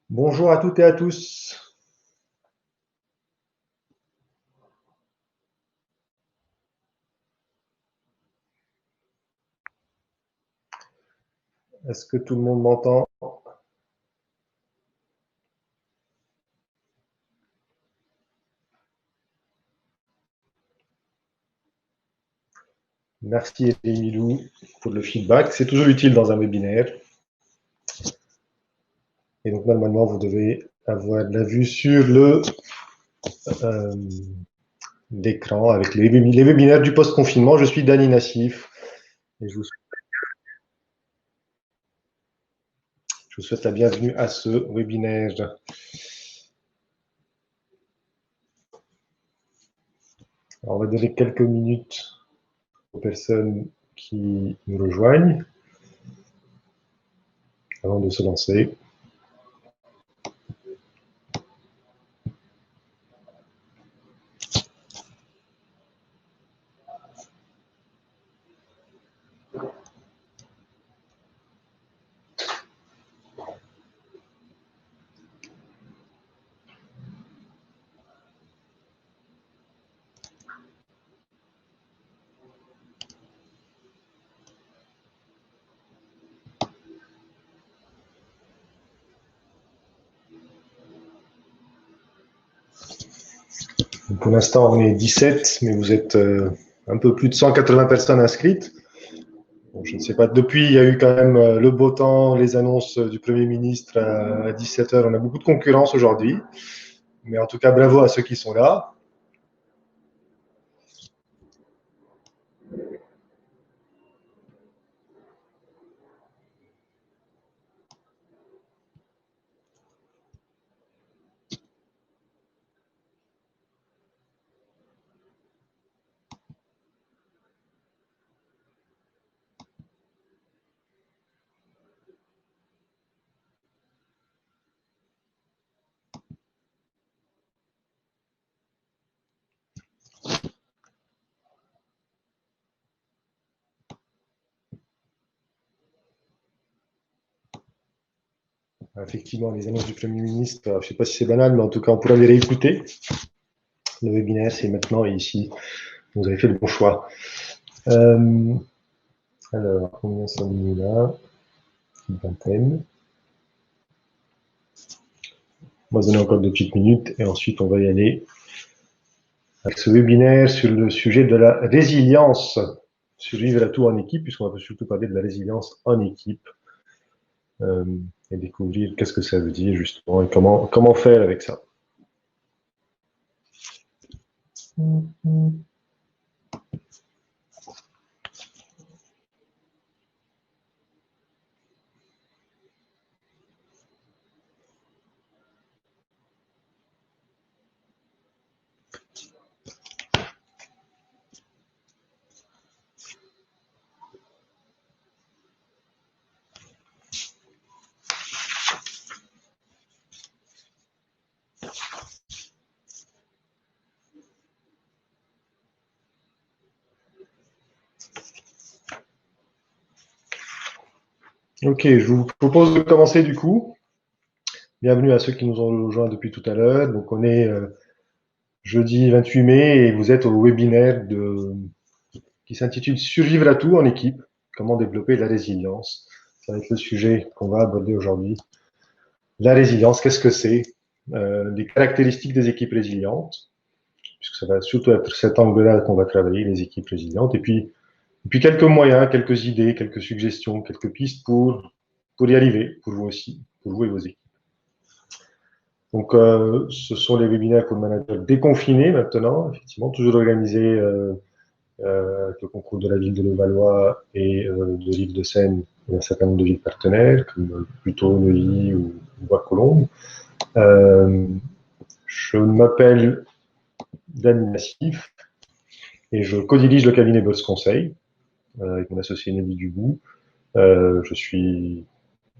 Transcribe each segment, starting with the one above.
Bonjour à toutes et à tous. Est-ce que tout le monde m'entend? Merci Emilou pour le feedback. C'est toujours utile dans un webinaire. Et donc normalement, vous devez avoir de la vue sur euh, l'écran avec les webinaires du post-confinement. Je suis Dani Nassif et je vous souhaite la bienvenue à ce webinaire. Alors, on va donner quelques minutes aux personnes qui nous rejoignent avant de se lancer. Donc, pour l'instant, on est 17, mais vous êtes un peu plus de 180 personnes inscrites. Bon, je ne sais pas, depuis, il y a eu quand même le beau temps, les annonces du Premier ministre à 17 heures. On a beaucoup de concurrence aujourd'hui. Mais en tout cas, bravo à ceux qui sont là. Effectivement, les annonces du Premier ministre, je ne sais pas si c'est banal, mais en tout cas, on pourra les réécouter. Le webinaire, c'est maintenant et ici. Vous avez fait le bon choix. Alors, combien sommes-nous là? Une vingtaine. On va donner encore 2 petites minutes et ensuite, on va y aller avec ce webinaire sur le sujet de la résilience. Survivre à tout en équipe, puisqu'on va surtout parler de la résilience en équipe. Et découvrir qu'est-ce que ça veut dire justement et comment faire avec ça. Ok, je vous propose de commencer du coup. Bienvenue à ceux qui nous ont rejoints depuis tout à l'heure. Donc on est jeudi 28 mai et vous êtes au webinaire qui s'intitule Survivre à tout en équipe, comment développer la résilience. Ça va être le sujet qu'on va aborder aujourd'hui. La résilience, qu'est-ce que c'est? Les caractéristiques des équipes résilientes, puisque ça va surtout être cet angle-là qu'on va travailler, les équipes résilientes. Et puis quelques moyens, quelques idées, quelques suggestions, quelques pistes pour y arriver, pour vous aussi, pour vous et vos équipes. Donc, ce sont les webinaires pour le manager déconfiné maintenant, effectivement, toujours organisés avec le concours de la ville de Levallois et de l'île de Seine et un certain nombre de villes partenaires, comme plutôt Neuilly ou Bois-Colombes. Je m'appelle Dani Nassif et je co-dirige le cabinet Boss Conseil avec mon associé Nelly Dubout. Je suis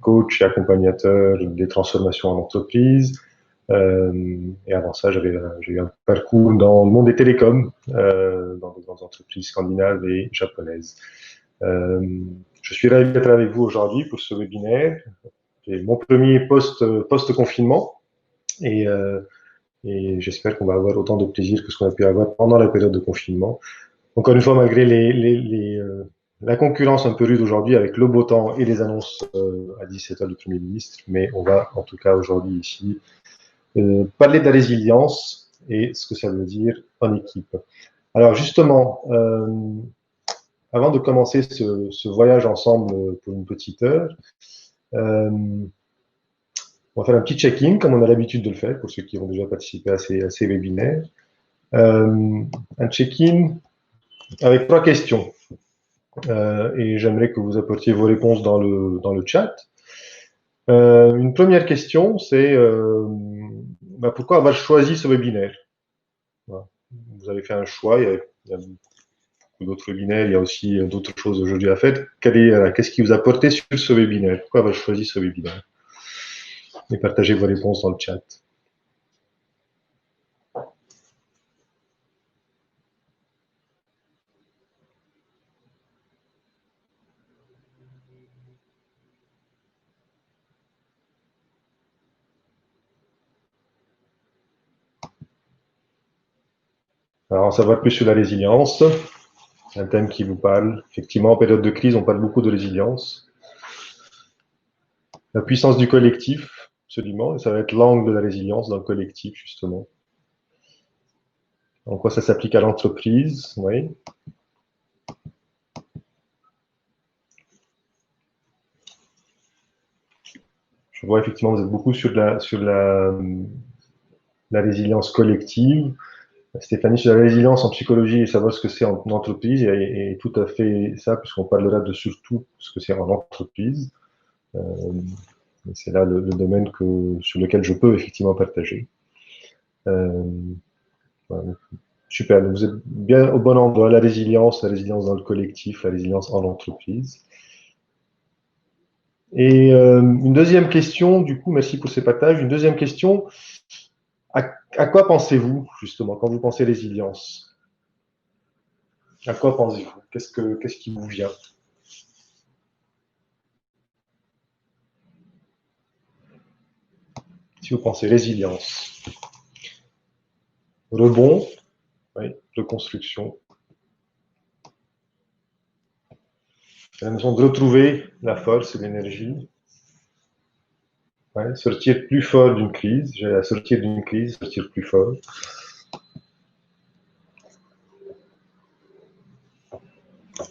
coach et accompagnateur des transformations en entreprise. Et avant ça, j'ai eu un parcours dans le monde des télécoms, dans de grandes entreprises scandinaves et japonaises. Je suis ravi d'être avec vous aujourd'hui pour ce webinaire, c'est mon premier post-confinement et j'espère qu'on va avoir autant de plaisir que ce qu'on a pu avoir pendant la période de confinement. Encore une fois, malgré la concurrence un peu rude aujourd'hui avec le beau temps et les annonces à 17h du Premier ministre, mais on va en tout cas aujourd'hui ici parler de la résilience et ce que ça veut dire en équipe. Alors justement, avant de commencer ce voyage ensemble pour une petite heure, on va faire un petit check-in, comme on a l'habitude de le faire, pour ceux qui ont déjà participé à ces webinaires. Un check-in avec 3 questions. Et j'aimerais que vous apportiez vos réponses dans le chat. Une première question, c'est pourquoi avoir choisi ce webinaire? Voilà. Vous avez fait un choix, il y a beaucoup d'autres webinaires, il y a aussi d'autres choses aujourd'hui à faire. Qu'est-ce qui vous a porté sur ce webinaire? Pourquoi avoir choisi ce webinaire? Et partagez vos réponses dans le chat. Alors, en savoir plus sur la résilience, un thème qui vous parle. Effectivement, en période de crise, on parle beaucoup de résilience. La puissance du collectif, absolument, et ça va être l'angle de la résilience dans le collectif, justement. En quoi ça s'applique à l'entreprise, oui. Je vois effectivement, vous êtes beaucoup sur la résilience collective. Stéphanie, sur la résilience en psychologie et savoir ce que c'est en entreprise, et tout à fait ça, puisqu'on parlera de surtout ce que c'est en entreprise. C'est là le domaine sur lequel je peux effectivement partager. Voilà. Super, donc vous êtes bien au bon endroit, la résilience dans le collectif, la résilience en entreprise. Et une deuxième question, du coup, merci pour ces partages. Une deuxième question, à quoi pensez-vous, justement, quand vous pensez résilience? À quoi pensez-vous? Qu'est-ce qui vous vient? Si vous pensez résilience, rebond, oui, reconstruction, la notion de retrouver la force et l'énergie, ouais, sortir plus fort d'une crise, sortir d'une crise, sortir plus fort.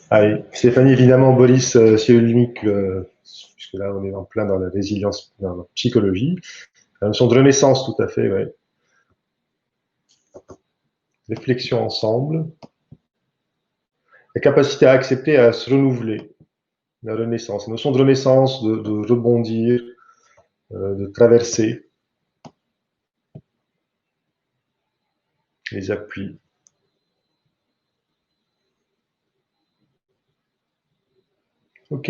Allez, Stéphanie, évidemment, Boris Cyrulnik, puisque là on est en plein dans la résilience, dans la psychologie. La notion de renaissance, tout à fait, ouais. Réflexion ensemble. La capacité à accepter, à se renouveler. La renaissance. La notion de renaissance, de rebondir, de traverser. Les appuis. Ok.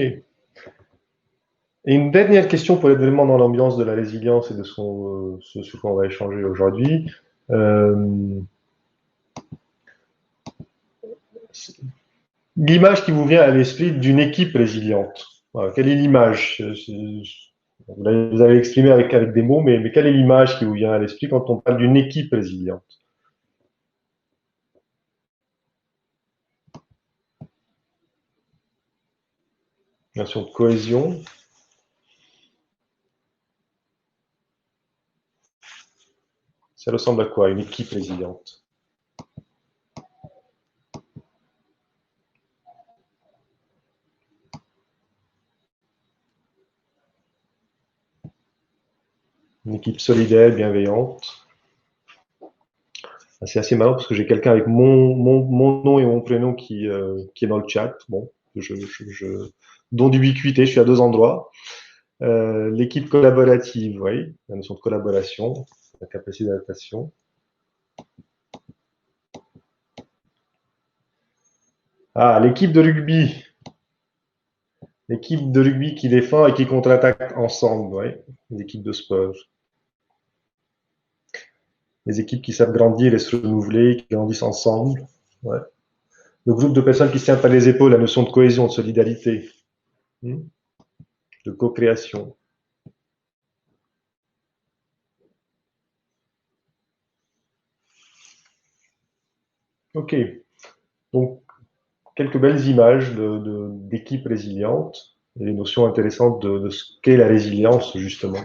Et une dernière question pour être vraiment dans l'ambiance de la résilience et de ce sur quoi on va échanger aujourd'hui. L'image qui vous vient à l'esprit d'une équipe résiliente. Voilà, quelle est l'image? Vous avez exprimé avec des mots, mais quelle est l'image qui vous vient à l'esprit quand on parle d'une équipe résiliente? Notion de cohésion. Ça ressemble à quoi, une équipe résiliente? Une équipe solidaire, bienveillante. C'est assez marrant parce que j'ai quelqu'un avec mon nom et mon prénom qui est dans le chat. Bon, don d'ubiquité, je suis à 2 endroits. L'équipe collaborative, oui, la notion de collaboration, la capacité d'adaptation. Ah, l'équipe de rugby. L'équipe de rugby qui défend et qui contre-attaque ensemble, oui. L'équipe de sport. Les équipes qui savent grandir et se renouveler, qui grandissent ensemble. Ouais. Le groupe de personnes qui se tiennent par les épaules, la notion de cohésion, de solidarité, de co-création. Ok, donc quelques belles images d'équipes résilientes et des notions intéressantes de ce qu'est la résilience, justement.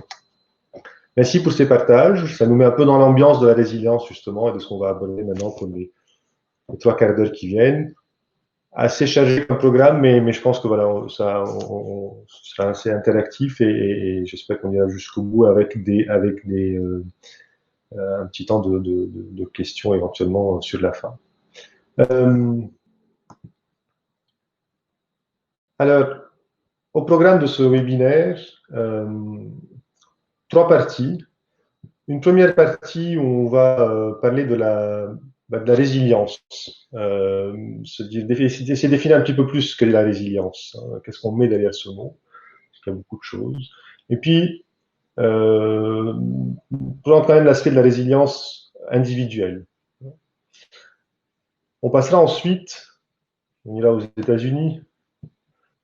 Merci pour ces partages. Ça nous met un peu dans l'ambiance de la résilience, justement, et de ce qu'on va aborder maintenant pour les 3 quarts d'heure qui viennent. Assez chargé comme programme, mais je pense que voilà, ça sera assez interactif et j'espère qu'on ira jusqu'au bout avec un petit temps de questions éventuellement sur la fin. Euh, alors, au programme de ce webinaire, 3 parties. Une première partie où on va parler de la résilience. Essayer de définir un petit peu plus ce qu'est la résilience. Hein, qu'est-ce qu'on met derrière ce mot? Parce qu'il y a beaucoup de choses. Et puis, prenons quand même l'aspect de la résilience individuelle. On passera ensuite, on ira aux États-Unis,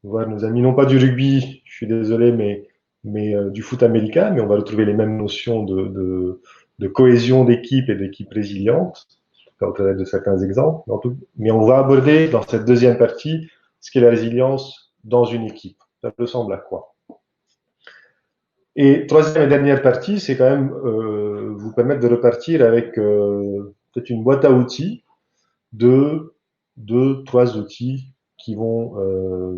voir nos amis, non pas du rugby, je suis désolé, mais du foot américain, mais on va retrouver les mêmes notions de cohésion d'équipe et d'équipe résiliente, au travers de certains exemples. Mais on va aborder dans cette deuxième partie ce qu'est la résilience dans une équipe. Ça ressemble à quoi? Et troisième et dernière partie, c'est quand même vous permettre de repartir avec peut-être une boîte à outils de 2, 3 outils qui vont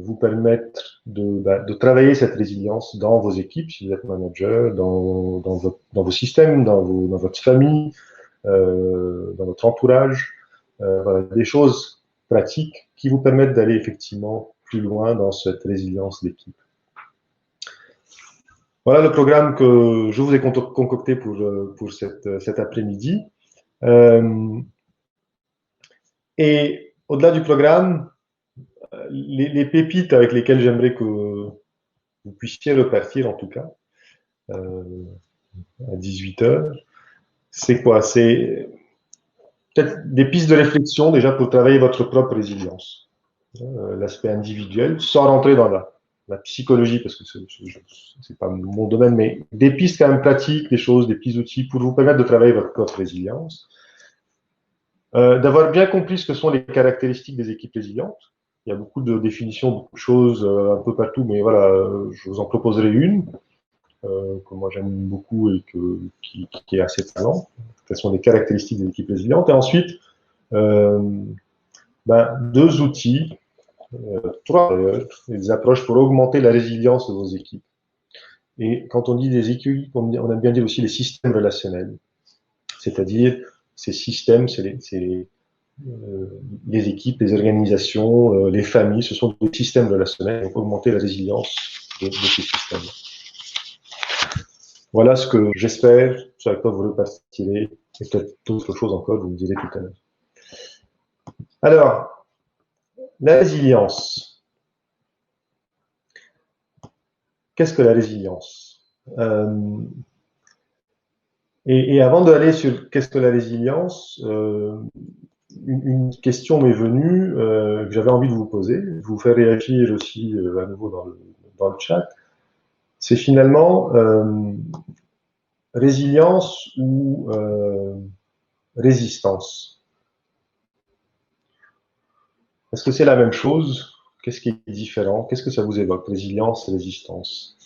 vous permettre de travailler cette résilience dans vos équipes, si vous êtes manager, dans vos systèmes, dans votre famille, dans votre entourage. Voilà, des choses pratiques qui vous permettent d'aller effectivement plus loin dans cette résilience d'équipe. Voilà le programme que je vous ai concocté pour cet après-midi. Et au-delà du programme, les pépites avec lesquelles j'aimerais que vous puissiez repartir, en tout cas, à 18 heures, c'est quoi? C'est peut-être des pistes de réflexion déjà pour travailler votre propre résilience. L'aspect individuel, sans rentrer dans la psychologie, parce que c'est pas mon domaine, mais des pistes quand même pratiques, des choses, des petits outils pour vous permettre de travailler votre propre résilience. D'avoir bien compris ce que sont les caractéristiques des équipes résilientes. Il y a beaucoup de définitions, beaucoup de choses un peu partout, mais voilà, je vous en proposerai une que moi j'aime beaucoup et qui est assez parlant. Quelles sont les caractéristiques des équipes résilientes? Et ensuite, euh, 2 outils, 3 d'ailleurs, des approches pour augmenter la résilience de vos équipes. Et quand on dit des équipes, on aime bien dire aussi les systèmes relationnels. C'est-à-dire, ces systèmes, c'est les équipes, les organisations, les familles, ce sont des systèmes relationnels, donc augmenter la résilience de ces systèmes. Voilà ce que j'espère, sur quoi vous repartirez, et peut-être d'autres choses encore, vous me direz tout à l'heure. Alors, la résilience. Qu'est-ce que la résilience? Et avant d'aller sur qu'est-ce que la résilience, une question m'est venue que j'avais envie de vous poser, de vous faire réagir aussi à nouveau dans le chat. C'est finalement résilience ou résistance. Est-ce que c'est la même chose? Qu'est-ce qui est différent? Qu'est-ce que ça vous évoque? Résilience, résistance.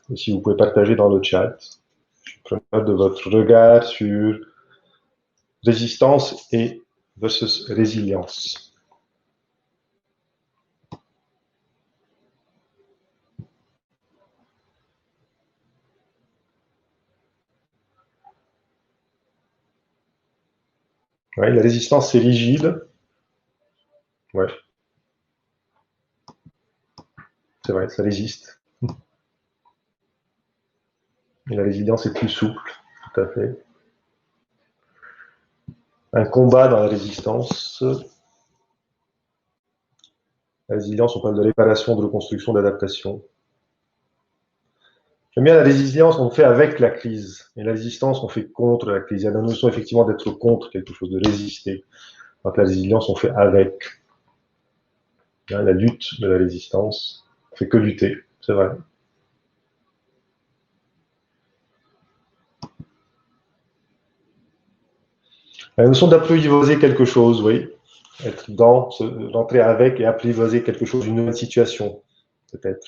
Et si vous pouvez partager dans le chat, je suis preneur de votre regard sur résistance et versus résilience. Ouais, la résistance, c'est rigide. Ouais, c'est vrai, ça résiste. Et la résilience est plus souple, tout à fait. Un combat dans la résistance. La résilience, on parle de réparation, de reconstruction, d'adaptation. J'aime bien la résilience, on fait avec la crise. Et la résistance, on fait contre la crise. Il y a la notion effectivement d'être contre quelque chose, de résister. Donc la résilience, on fait avec. Hein, la lutte de la résistance, on fait que lutter, c'est vrai. La notion d'apprivoiser quelque chose, oui. Être dans, rentrer avec et apprivoiser quelque chose, une nouvelle situation, peut-être.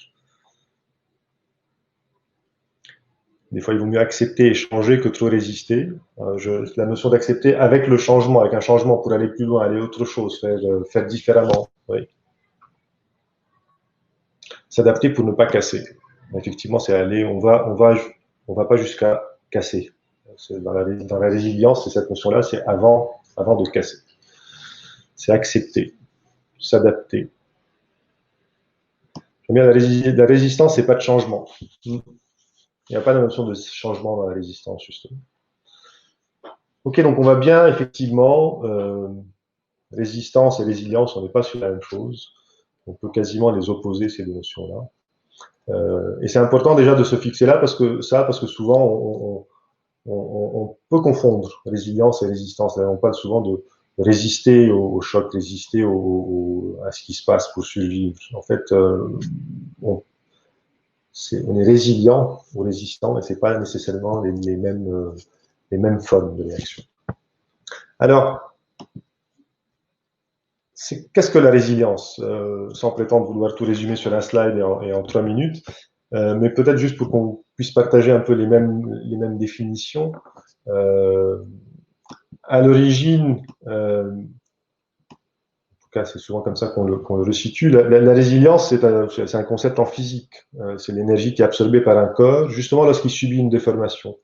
Des fois, il vaut mieux accepter et changer que trop résister. La notion d'accepter avec le changement, avec un changement pour aller plus loin, aller autre chose, faire différemment. Oui. S'adapter pour ne pas casser. Effectivement, c'est aller, on va pas jusqu'à casser. Dans la résilience, c'est cette notion-là, c'est avant de casser. C'est accepter, s'adapter. J'aime bien la résistance, c'est pas de changement. Il n'y a pas de notion de changement dans la résistance, justement. Ok, donc on va bien, effectivement, résistance et résilience, on n'est pas sur la même chose. On peut quasiment les opposer, ces deux notions-là. Et c'est important déjà de se fixer là, parce que souvent, on peut confondre résilience et résistance. On parle souvent de résister au choc, résister à ce qui se passe pour survivre. En fait, on est résilient ou résistant, et c'est pas nécessairement les mêmes formes de réaction. Alors, qu'est-ce que la résilience, sans prétendre vouloir tout résumer sur un slide et en 3 minutes, mais peut-être juste pour qu'on puisse partager un peu les mêmes définitions. À l'origine, en tout cas c'est souvent comme ça qu'on le resitue, la résilience c'est un concept en physique. C'est l'énergie qui est absorbée par un corps, justement lorsqu'il subit une déformation,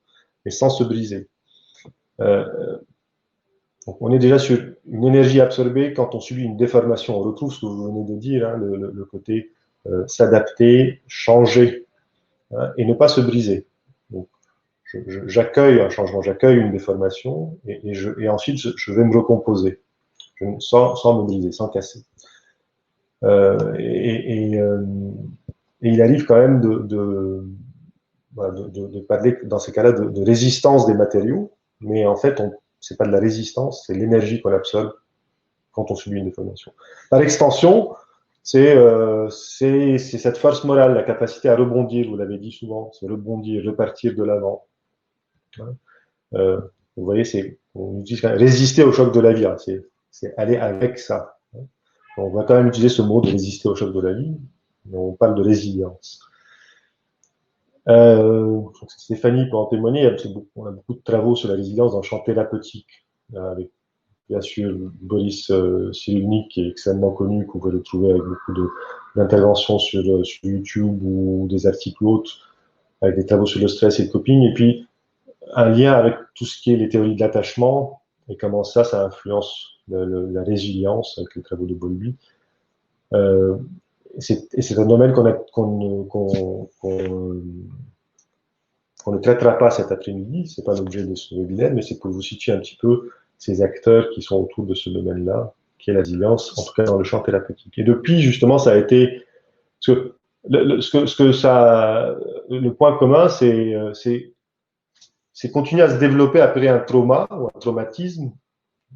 mais sans se briser. Donc on est déjà sur une énergie absorbée quand on subit une déformation. On retrouve ce que vous venez de dire, hein, le côté s'adapter, changer, hein, et ne pas se briser. Donc, j'accueille un changement, j'accueille une déformation, et ensuite je vais me recomposer, sans me briser, sans casser. Et il arrive quand même de parler dans ces cas-là de résistance des matériaux, mais en fait, c'est pas de la résistance, c'est l'énergie qu'on absorbe quand on subit une déformation. Par extension, c'est cette force morale, la capacité à rebondir, vous l'avez dit souvent, c'est rebondir, repartir de l'avant. Hein. Vous voyez, on utilise quand même résister au choc de la vie, hein, c'est aller avec ça. Hein. On va quand même utiliser ce mot de résister au choc de la vie, mais on parle de résilience. Stéphanie peut en témoigner, on a beaucoup de travaux sur la résilience dans le champ thérapeutique, avec bien sûr Boris Cyrulnik, qui est extrêmement connu, que vous pouvez le trouver avec beaucoup d'interventions sur YouTube ou des articles autres, avec des travaux sur le stress et le coping, et puis un lien avec tout ce qui est les théories de l'attachement, et comment ça influence la résilience, avec les travaux de Bowlby. C'est un domaine qu'on ne traitera pas cet après-midi, c'est pas l'objet de ce webinaire, mais c'est pour vous situer un petit peu ces acteurs qui sont autour de ce domaine-là, qui est la résilience, en tout cas dans le champ thérapeutique. Et depuis, justement, ça a été, le point commun, c'est continuer à se développer après un trauma ou un traumatisme,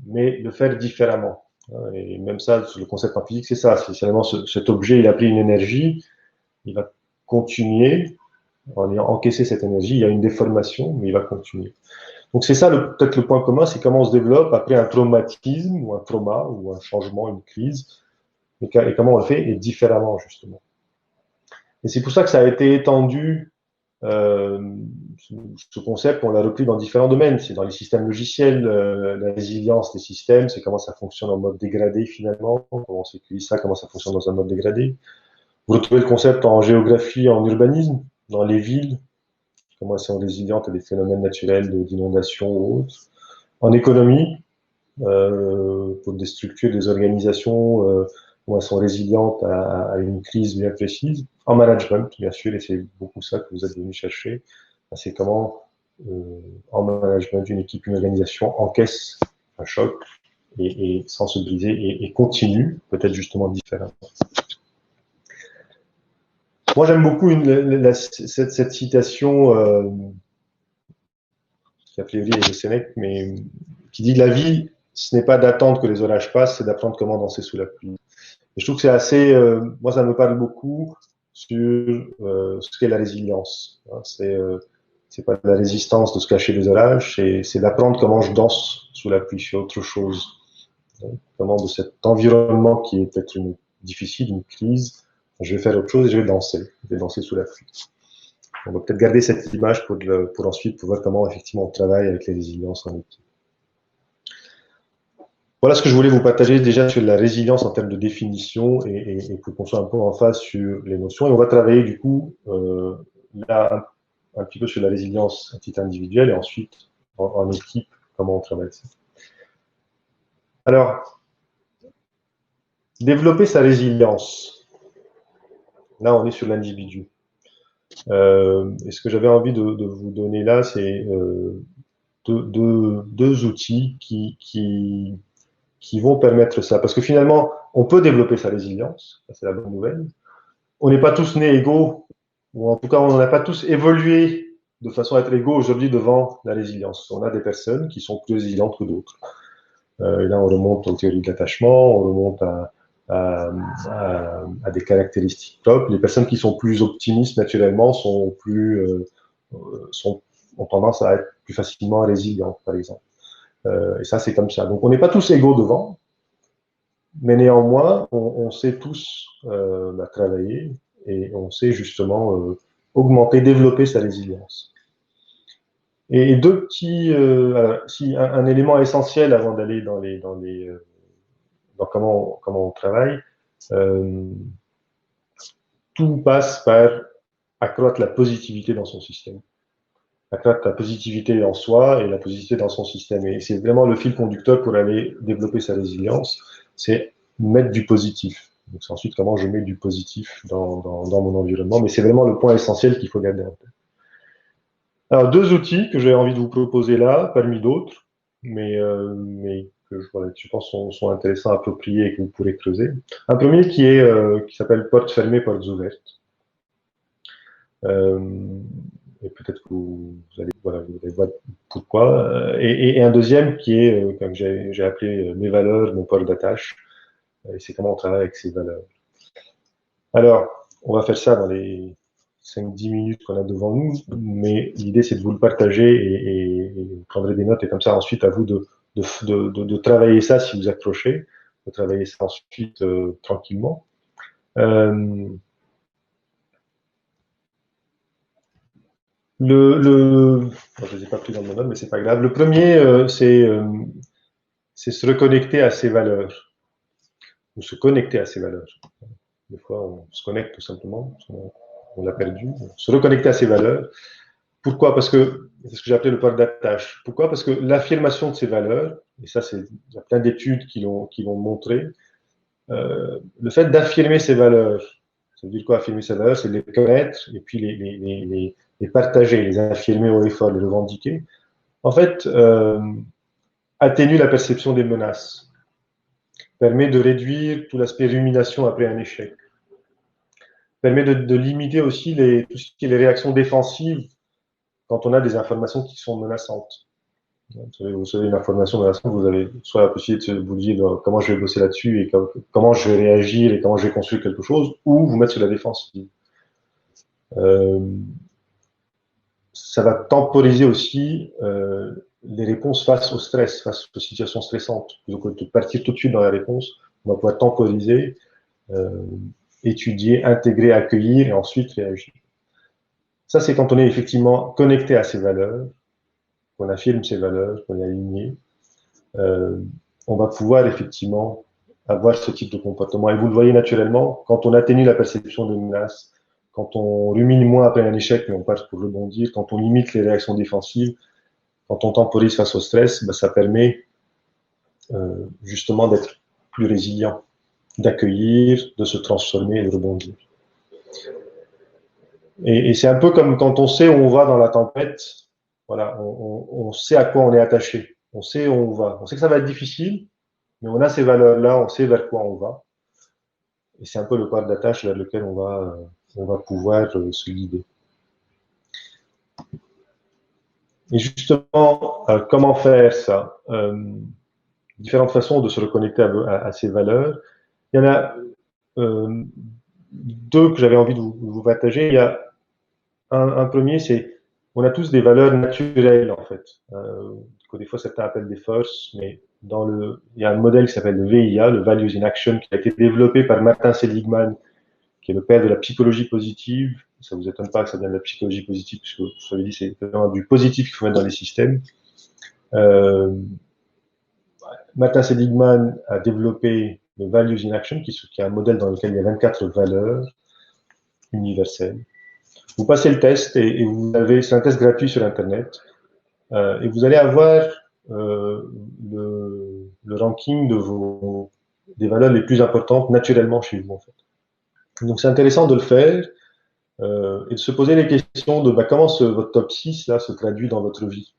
mais le faire différemment. Et même ça, le concept en physique, c'est ça. C'est finalement cet objet, il a pris une énergie, il va continuer, en ayant encaissé cette énergie, il y a une déformation, mais il va continuer. Donc c'est ça peut-être le point commun, c'est comment on se développe après un traumatisme ou un trauma ou un changement, une crise, et comment on le fait, et différemment justement. Et c'est pour ça que ça a été étendu, ce concept, on l'a repris dans différents domaines. C'est dans les systèmes logiciels, la résilience des systèmes, c'est comment ça fonctionne en mode dégradé finalement, comment on s'utilise ça, comment ça fonctionne dans un mode dégradé. Vous retrouvez le concept en géographie, en urbanisme, dans les villes, comment elles sont résilientes à des phénomènes naturels d'inondation ou autres. En économie, pour des structures, des organisations, comment elles sont résilientes à une crise bien précise. En management, bien sûr, et c'est beaucoup ça que vous êtes venu chercher, c'est comment, en management, une équipe, une organisation encaisse un choc et sans se briser et continue, peut-être justement différemment. Moi, j'aime beaucoup cette citation qui a priori est de Sénèque, mais qui dit la vie, ce n'est pas d'attendre que les orages passent, c'est d'apprendre comment danser sous la pluie. Et je trouve que c'est assez, moi, ça me parle beaucoup sur ce qu'est la résilience. Hein, c'est pas de la résistance de se cacher des orages, c'est d'apprendre comment je danse sous la pluie, je fais autre chose. Comment de cet environnement qui est peut-être difficile, une crise, je vais faire autre chose et je vais danser. Je vais danser sous la pluie. On va peut-être garder cette image pour ensuite pouvoir comment effectivement on travaille avec les résiliences en équipe. Voilà ce que je voulais vous partager déjà sur la résilience en termes de définition et pour qu'on soit un peu en phase sur les notions. Et on va travailler du coup là un petit peu sur la résilience à titre individuel et ensuite en équipe, comment on travaille ça. Alors, développer sa résilience. Là, on est sur l'individu. Et ce que j'avais envie de vous donner là, c'est deux outils qui vont permettre ça. Parce que finalement, on peut développer sa résilience, ça c'est la bonne nouvelle. On n'est pas tous nés égaux, ou en tout cas, on n'a pas tous évolué de façon à être égaux aujourd'hui devant la résilience. On a des personnes qui sont plus résilientes que d'autres. Et là, on remonte aux théories de l'attachement, on remonte à des caractéristiques propres. Les personnes qui sont plus optimistes naturellement ont tendance à être plus facilement résilientes, par exemple. Et ça, c'est comme ça. Donc, on n'est pas tous égaux devant, mais néanmoins, on sait tous travailler et on sait justement augmenter, développer sa résilience. Et deux petits, si un élément essentiel avant d'aller dans comment on travaille, tout passe par accroître la positivité dans son système. Accroître la positivité en soi et la positivité dans son système. Et c'est vraiment le fil conducteur pour aller développer sa résilience, c'est mettre du positif. Donc c'est ensuite comment je mets du positif dans mon environnement, mais c'est vraiment le point essentiel qu'il faut garder en tête. Alors deux outils que j'ai envie de vous proposer là, parmi d'autres, mais que je pense sont intéressants, appropriés et que vous pourrez creuser. Un premier qui s'appelle portes fermées, portes ouvertes. Et peut-être que vous allez voir pourquoi. Et un deuxième qui est, comme j'ai appelé mes valeurs, mon port d'attache. Et c'est comment on travaille avec ces valeurs. Alors, on va faire ça dans les 5-10 minutes qu'on a devant nous, mais l'idée c'est de vous le partager et vous prendrez des notes et comme ça ensuite à vous de travailler ça si vous accrochez, de travailler ça ensuite tranquillement. Je ne les ai pas pris dans mon note, mais c'est pas grave. Le premier, c'est se reconnecter à ses valeurs, ou se connecter à ses valeurs. Des fois, on se connecte tout simplement, on l'a perdu. Se reconnecter à ses valeurs. Pourquoi? Parce que c'est ce que j'ai appelé le port d'attache. Pourquoi? Parce que l'affirmation de ces valeurs, et ça, il y a plein d'études qui l'ont montré, le fait d'affirmer ces valeurs, ça veut dire quoi affirmer ces valeurs? C'est de les connaître et puis les partager, les affirmer haut et fort, les revendiquer. En fait, atténue la perception des menaces, permet de réduire tout l'aspect rumination après un échec, permet de limiter aussi tout ce qui est les réactions défensives quand on a des informations qui sont menaçantes. Vous savez une information menaçante, vous avez soit la possibilité de vous dire comment je vais bosser là-dessus et comment je vais réagir et comment je vais construire quelque chose, ou vous mettre sur la défensive. Ça va temporiser aussi les réponses face au stress, face aux situations stressantes. Plutôt que de partir tout de suite dans la réponse, on va pouvoir temporiser, étudier, intégrer, accueillir et ensuite réagir. Ça, c'est quand on est effectivement connecté à ses valeurs, qu'on affirme ses valeurs, qu'on est aligné. On va pouvoir effectivement avoir ce type de comportement. Et vous le voyez naturellement, quand on atténue la perception de menace, quand on rumine moins après un échec, mais on passe pour rebondir, quand on limite les réactions défensives, quand on temporise face au stress, ça permet justement d'être plus résilient, d'accueillir, de se transformer et de rebondir. Et c'est un peu comme quand on sait où on va dans la tempête, voilà, on sait à quoi on est attaché, on sait où on va. On sait que ça va être difficile, mais on a ces valeurs-là, on sait vers quoi on va. Et c'est un peu le port d'attache vers lequel on va pouvoir se guider. Et justement, comment faire ça? Différentes façons de se reconnecter à ces valeurs. Il y en a deux que j'avais envie de vous partager. Il y a un premier, c'est on a tous des valeurs naturelles, en fait, que des fois certains appellent des forces, mais il y a un modèle qui s'appelle le VIA, le Values in Action, qui a été développé par Martin Seligman, qui est le père de la psychologie positive. Ça vous étonne pas que ça vienne de la psychologie positive, puisque je vous avais dit, c'est vraiment du positif qu'il faut mettre dans les systèmes. Euh, Martin Seligman a développé le Values in Action, qui est un modèle dans lequel il y a 24 valeurs universelles. Vous passez le test et vous avez, c'est un test gratuit sur Internet, et vous allez avoir le ranking des valeurs les plus importantes naturellement chez vous, en fait. Donc c'est intéressant de le faire et de se poser les questions de comment votre top 6 là, se traduit dans votre vie.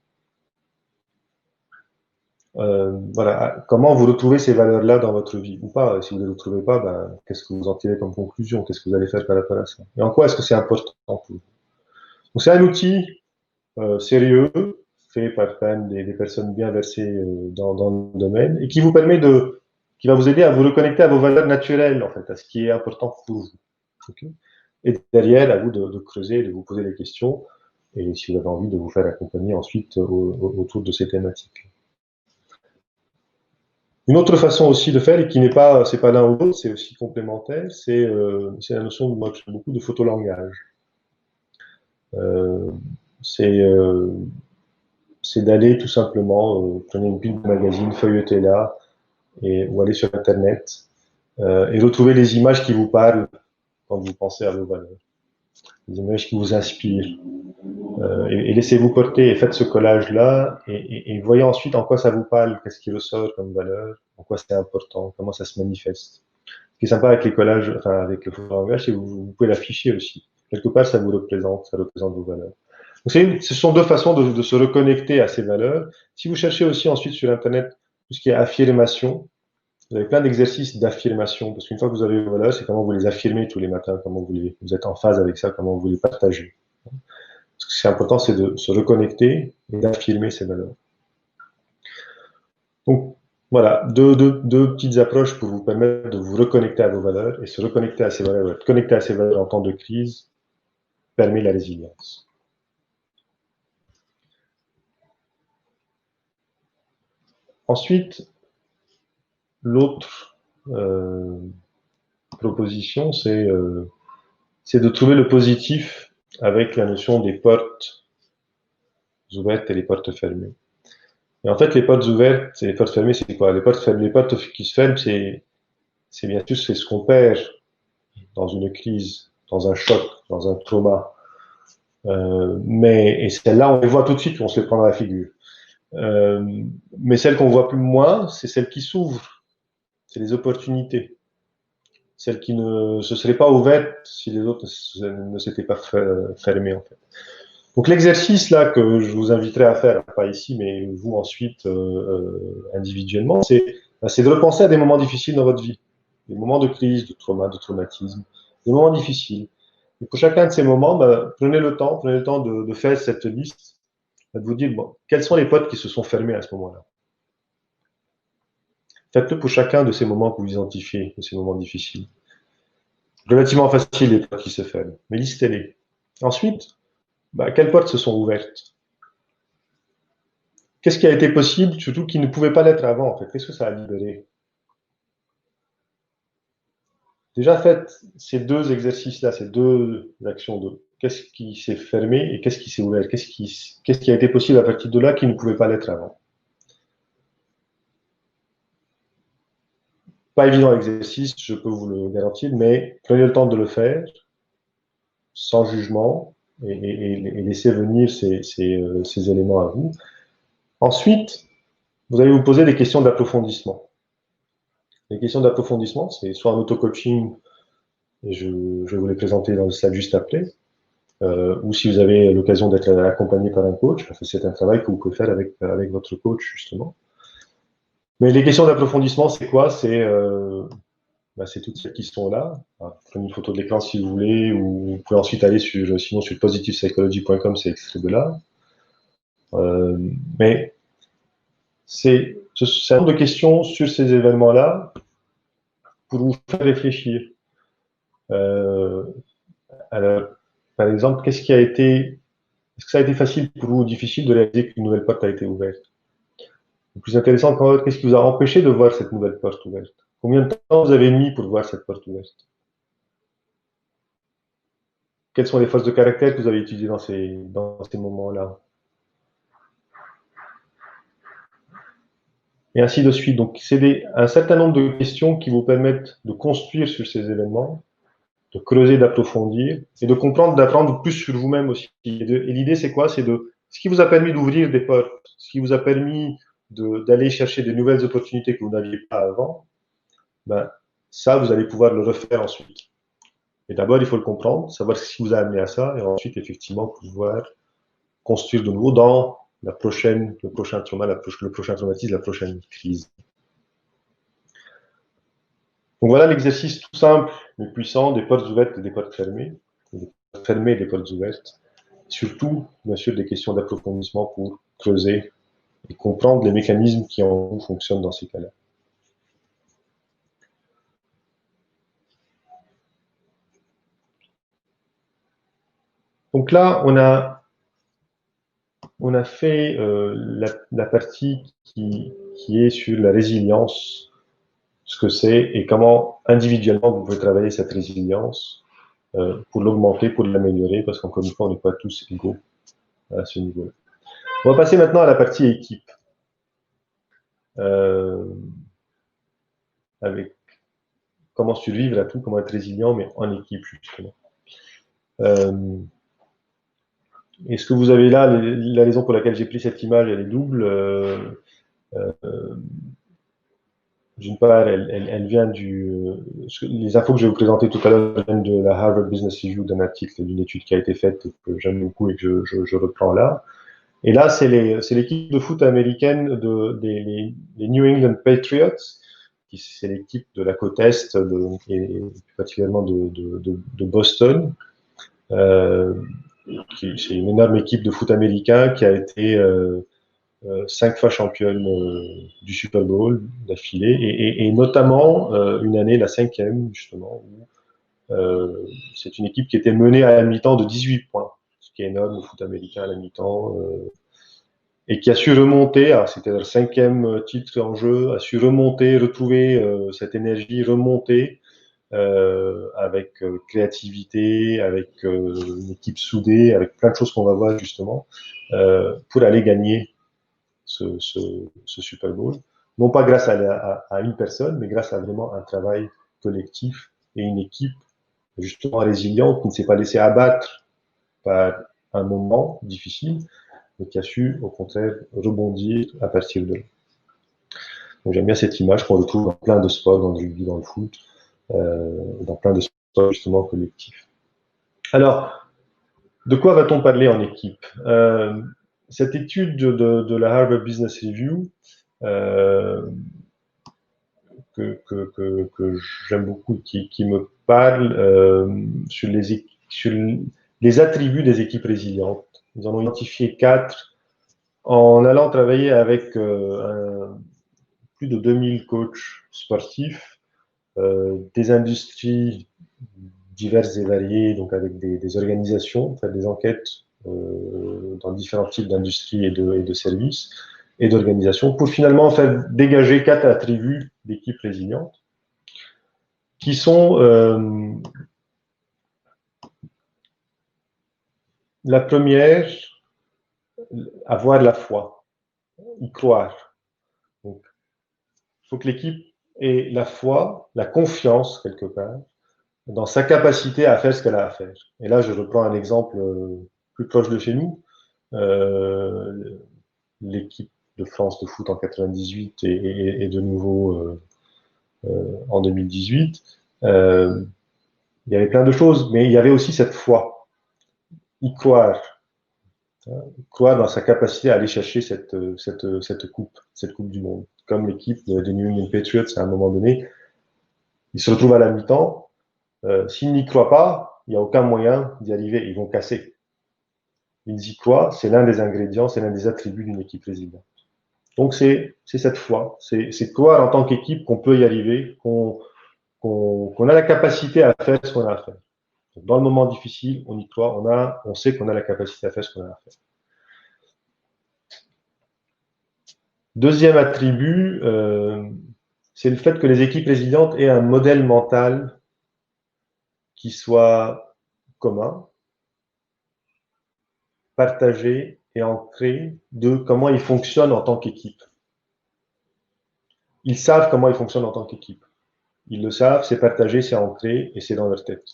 Voilà, comment vous retrouvez ces valeurs-là dans votre vie ou pas. Si vous ne les retrouvez pas, ben, qu'est-ce que vous en tirez comme conclusion? Qu'est-ce que vous allez faire par rapport à ça? Et en quoi est-ce que c'est important pour vous? Donc c'est un outil sérieux, fait par quand même des personnes bien versées dans le domaine, et qui va vous aider à vous reconnecter à vos valeurs naturelles, en fait, à ce qui est important pour vous. Okay. Et derrière, à vous de creuser, de vous poser des questions, et si vous avez envie de vous faire accompagner ensuite autour de ces thématiques. Une autre façon aussi de faire, et qui n'est pas, c'est pas l'un ou l'autre, c'est aussi complémentaire, c'est la notion de moi que j'aime beaucoup de photolangage. Euh, c'est c'est d'aller tout simplement, prenez une pile de magazine, feuilletez-la, ou aller sur Internet, et retrouver les images qui vous parlent quand vous pensez à vos valeurs, les images qui vous inspirent, et laissez-vous porter et faites ce collage-là, et voyez ensuite en quoi ça vous parle, qu'est-ce qui ressort comme valeur, en quoi c'est important, comment ça se manifeste. Ce qui est sympa avec les collages, enfin avec le photolangage, c'est que vous pouvez l'afficher aussi. Quelque part, ça vous représente, ça représente vos valeurs. Donc ce sont deux façons de se reconnecter à ces valeurs. Si vous cherchez aussi ensuite sur Internet tout ce qui est affirmation, vous avez plein d'exercices d'affirmation, parce qu'une fois que vous avez vos valeurs, c'est comment vous les affirmez tous les matins, comment vous êtes en phase avec ça, comment vous les partagez. Ce qui est important, c'est de se reconnecter et d'affirmer ces valeurs. Donc, voilà, deux petites approches pour vous permettre de vous reconnecter à vos valeurs et se reconnecter à ces valeurs. Être connecté à ces valeurs en temps de crise permet la résilience. Ensuite, l'autre proposition, c'est de trouver le positif avec la notion des portes ouvertes et les portes fermées. Et en fait, les portes ouvertes et les portes fermées, c'est quoi? Les portes qui se ferment, c'est bien sûr c'est ce qu'on perd dans une crise, dans un choc, dans un trauma. Et celles-là, on les voit tout de suite, on se les prend dans la figure. Mais celles qu'on voit plus moins, c'est celles qui s'ouvrent, c'est les opportunités, celles qui ne se seraient pas ouvertes si les autres ne s'étaient pas fermées en fait. Donc l'exercice là que je vous inviterai à faire, pas ici, mais vous ensuite individuellement, c'est de repenser à des moments difficiles dans votre vie, des moments de crise, de trauma, de traumatisme, des moments difficiles. Et pour chacun de ces moments, prenez le temps de faire cette liste, de vous dire bon, quelles sont les portes qui se sont fermées à ce moment-là. Faites-le pour chacun de ces moments que vous identifiez, de ces moments difficiles. Relativement facile les portes qui se ferment, mais listez-les. Ensuite, quelles portes se sont ouvertes? Qu'est-ce qui a été possible, surtout qui ne pouvait pas l'être avant, en fait? Qu'est-ce que ça a libéré? Déjà, faites ces deux exercices-là, ces deux actions de qu'est-ce qui s'est fermé et qu'est-ce qui s'est ouvert? Qu'est-ce qui a été possible à partir de là qui ne pouvait pas l'être avant? Pas évident l'exercice, je peux vous le garantir, mais prenez le temps de le faire sans jugement et laissez venir ces éléments à vous. Ensuite, vous allez vous poser des questions d'approfondissement. Les questions d'approfondissement, c'est soit en auto-coaching, et je vais vous les présenter dans le slide juste après, ou si vous avez l'occasion d'être accompagné par un coach, c'est un travail que vous pouvez faire avec votre coach, justement. Mais les questions d'approfondissement, c'est quoi? C'est toutes celles qui sont là. Prenez une photo de l'écran si vous voulez, ou vous pouvez ensuite aller sinon sur positivepsychology.com, c'est extrait de là. Mais c'est un nombre de questions sur ces événements-là pour vous faire réfléchir. Alors, par exemple, qu'est-ce qui a été Est-ce que ça a été facile pour vous ou difficile de réaliser qu'une nouvelle porte a été ouverte? Le plus intéressant, qu'est-ce qui vous a empêché de voir cette nouvelle porte ouverte? Combien de temps vous avez mis pour voir cette porte ouverte? Quelles sont les forces de caractère que vous avez étudiées dans ces moments-là? Et ainsi de suite. Donc, c'est un certain nombre de questions qui vous permettent de construire sur ces événements, de creuser, d'approfondir et de comprendre, d'apprendre plus sur vous-même aussi. Et l'idée, c'est quoi? C'est ce qui vous a permis d'ouvrir des portes, ce qui vous a permis d'aller chercher des nouvelles opportunités que vous n'aviez pas avant, ben, ça, vous allez pouvoir le refaire ensuite. Et d'abord, il faut le comprendre, savoir ce qui vous a amené à ça, et ensuite, effectivement, pouvoir construire de nouveau dans le prochain traumatisme, la prochaine crise. Donc voilà l'exercice tout simple mais puissant des portes ouvertes et des portes fermées, des portes fermées et des portes ouvertes. Surtout, bien sûr, des questions d'approfondissement pour creuser et comprendre les mécanismes qui en vous fonctionnent dans ces cas-là. Donc là, on a fait la partie qui est sur la résilience, ce que c'est et comment individuellement vous pouvez travailler cette résilience pour l'augmenter, pour l'améliorer, parce qu'encore une fois, on n'est pas tous égaux à ce niveau-là. On va passer maintenant à la partie équipe, avec comment survivre à tout, comment être résilient, mais en équipe justement. Et ce que vous avez là, la raison pour laquelle j'ai pris cette image, elle est double. D'une part, elle vient les infos que je vais vous présenter tout à l'heure viennent de la Harvard Business Review, d'un article, d'une étude qui a été faite que j'aime beaucoup et que je reprends là. Et là, c'est l'équipe de foot américaine les New England Patriots, c'est l'équipe de la côte Est et particulièrement de Boston. C'est une énorme équipe de foot américain qui a été 5 fois championne du Super Bowl d'affilée et notamment une année, la 5e justement, où c'est une équipe qui était menée à la mi-temps de 18 points, ce qui est énorme au foot américain à la mi-temps, et qui a su remonter, c'était le 5e titre en jeu, a su remonter, retrouver cette énergie, remonter avec créativité, avec une équipe soudée, avec plein de choses qu'on va voir justement, pour aller gagner ce Super Bowl. Non pas grâce à une personne, mais grâce à vraiment un travail collectif et une équipe justement résiliente qui ne s'est pas laissée abattre par un moment difficile, mais qui a su au contraire rebondir à partir de là. Donc j'aime bien cette image qu'on retrouve dans plein de sports, dans le rugby, dans le foot, dans plein de sports justement collectifs. Alors, de quoi va-t-on parler en équipe? Cette étude de la Harvard Business Review, que j'aime beaucoup, qui me parle sur les attributs des équipes résilientes. Ils en ont identifié 4 en allant travailler avec plus de 2000 coachs sportifs, des industries diverses et variées, donc avec des organisations, faire des enquêtes dans différents types d'industries et de services et d'organisations pour finalement faire dégager 4 attributs d'équipes résilientes qui sont la première, avoir la foi, y croire. Donc, il faut que l'équipe ait la foi, la confiance quelque part, dans sa capacité à faire ce qu'elle a à faire. Et là, je reprends un exemple plus proche de chez nous. L'équipe de France de foot en 98 et de nouveau en 2018. Il y avait plein de choses, mais il y avait aussi cette foi, y croire, croire dans sa capacité à aller chercher cette coupe du monde. Comme l'équipe des New England Patriots, à un moment donné, ils se retrouvent à la mi-temps. S'ils n'y croient pas, il n'y a aucun moyen d'y arriver. Ils vont casser. Ils y croient, c'est l'un des ingrédients, c'est l'un des attributs d'une équipe résiliente. Donc c'est cette foi, c'est croire en tant qu'équipe qu'on peut y arriver, qu'on a la capacité à faire ce qu'on a à faire. Donc, dans le moment difficile, on y croit, on sait qu'on a la capacité à faire ce qu'on a à faire. Deuxième attribut, c'est le fait que les équipes résilientes aient un modèle mental qui soit commun, partagé et ancré de comment ils fonctionnent en tant qu'équipe. Ils savent comment ils fonctionnent en tant qu'équipe. Ils le savent, c'est partagé, c'est ancré et c'est dans leur tête.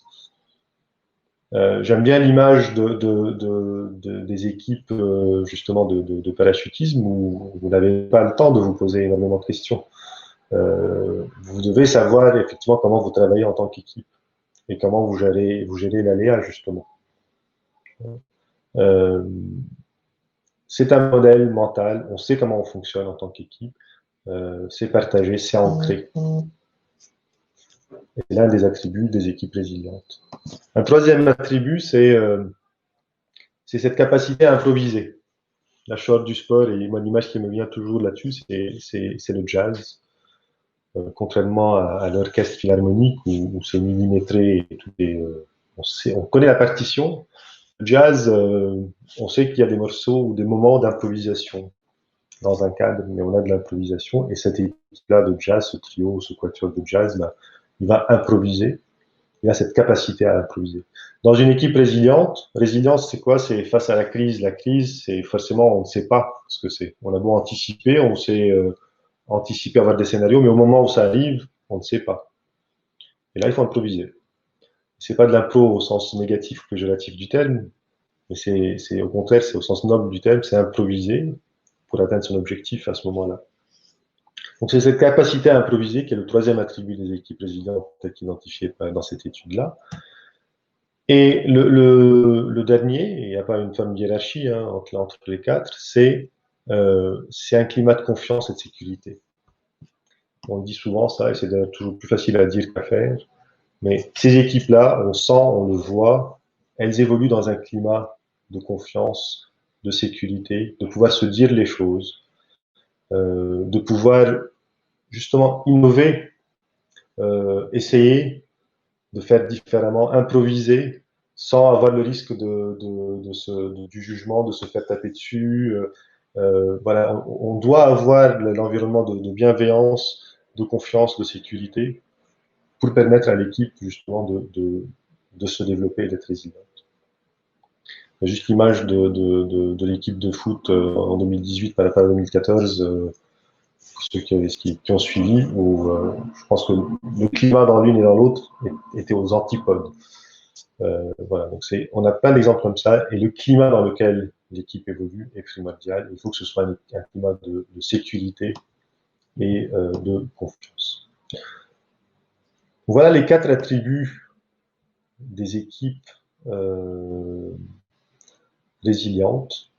J'aime bien l'image des équipes justement de parachutisme où vous n'avez pas le temps de vous poser énormément de questions. Vous devez savoir effectivement comment vous travaillez en tant qu'équipe et comment vous gérez l'aléa justement. C'est un modèle mental, on sait comment on fonctionne en tant qu'équipe, c'est partagé, c'est ancré. C'est l'un des attributs des équipes résilientes. Un troisième attribut, c'est cette capacité à improviser. La short du sport, et moi l'image qui me vient toujours là-dessus, c'est le jazz. Contrairement à l'orchestre philharmonique où c'est millimétré et tout est, on connaît la partition. Le jazz, on sait qu'il y a des morceaux ou des moments d'improvisation dans un cadre, mais on a de l'improvisation. Et cette équipe-là de jazz, ce trio, ce quatuor de jazz, ben, il va improviser. Il a cette capacité à improviser. Dans une équipe résiliente, résilience, c'est quoi? C'est face à la crise. La crise, c'est forcément, on ne sait pas ce que c'est. On a beau anticiper, on sait anticiper, avoir des scénarios, mais au moment où ça arrive, on ne sait pas. Et là, il faut improviser. C'est pas de l'impro au sens négatif ou péjoratif du terme, mais c'est au contraire, c'est au sens noble du terme, c'est improviser pour atteindre son objectif à ce moment-là. Donc c'est cette capacité à improviser qui est le troisième attribut des équipes résilientes identifié dans cette étude-là. Et le dernier, il n'y a pas une forme hiérarchie hein, entre les quatre, c'est un climat de confiance et de sécurité. On dit souvent ça, et c'est d'ailleurs toujours plus facile à dire qu'à faire. Mais ces équipes-là, on sent, on le voit, elles évoluent dans un climat de confiance, de sécurité, de pouvoir se dire les choses, de pouvoir justement innover, essayer de faire différemment, improviser, sans avoir le risque du jugement, de se faire taper dessus. Voilà, on doit avoir l'environnement de bienveillance, de confiance, de sécurité, pour permettre à l'équipe justement de se développer et d'être résiliente. Il y a juste l'image de l'équipe de foot en 2018 par rapport à 2014, ceux qui ont suivi, où je pense que le climat dans l'une et dans l'autre était aux antipodes. Voilà, donc on a plein d'exemples comme ça, et le climat dans lequel l'équipe évolue est primordial. Il faut que ce soit un climat de sécurité et de confiance. Voilà les quatre attributs des équipes résilientes.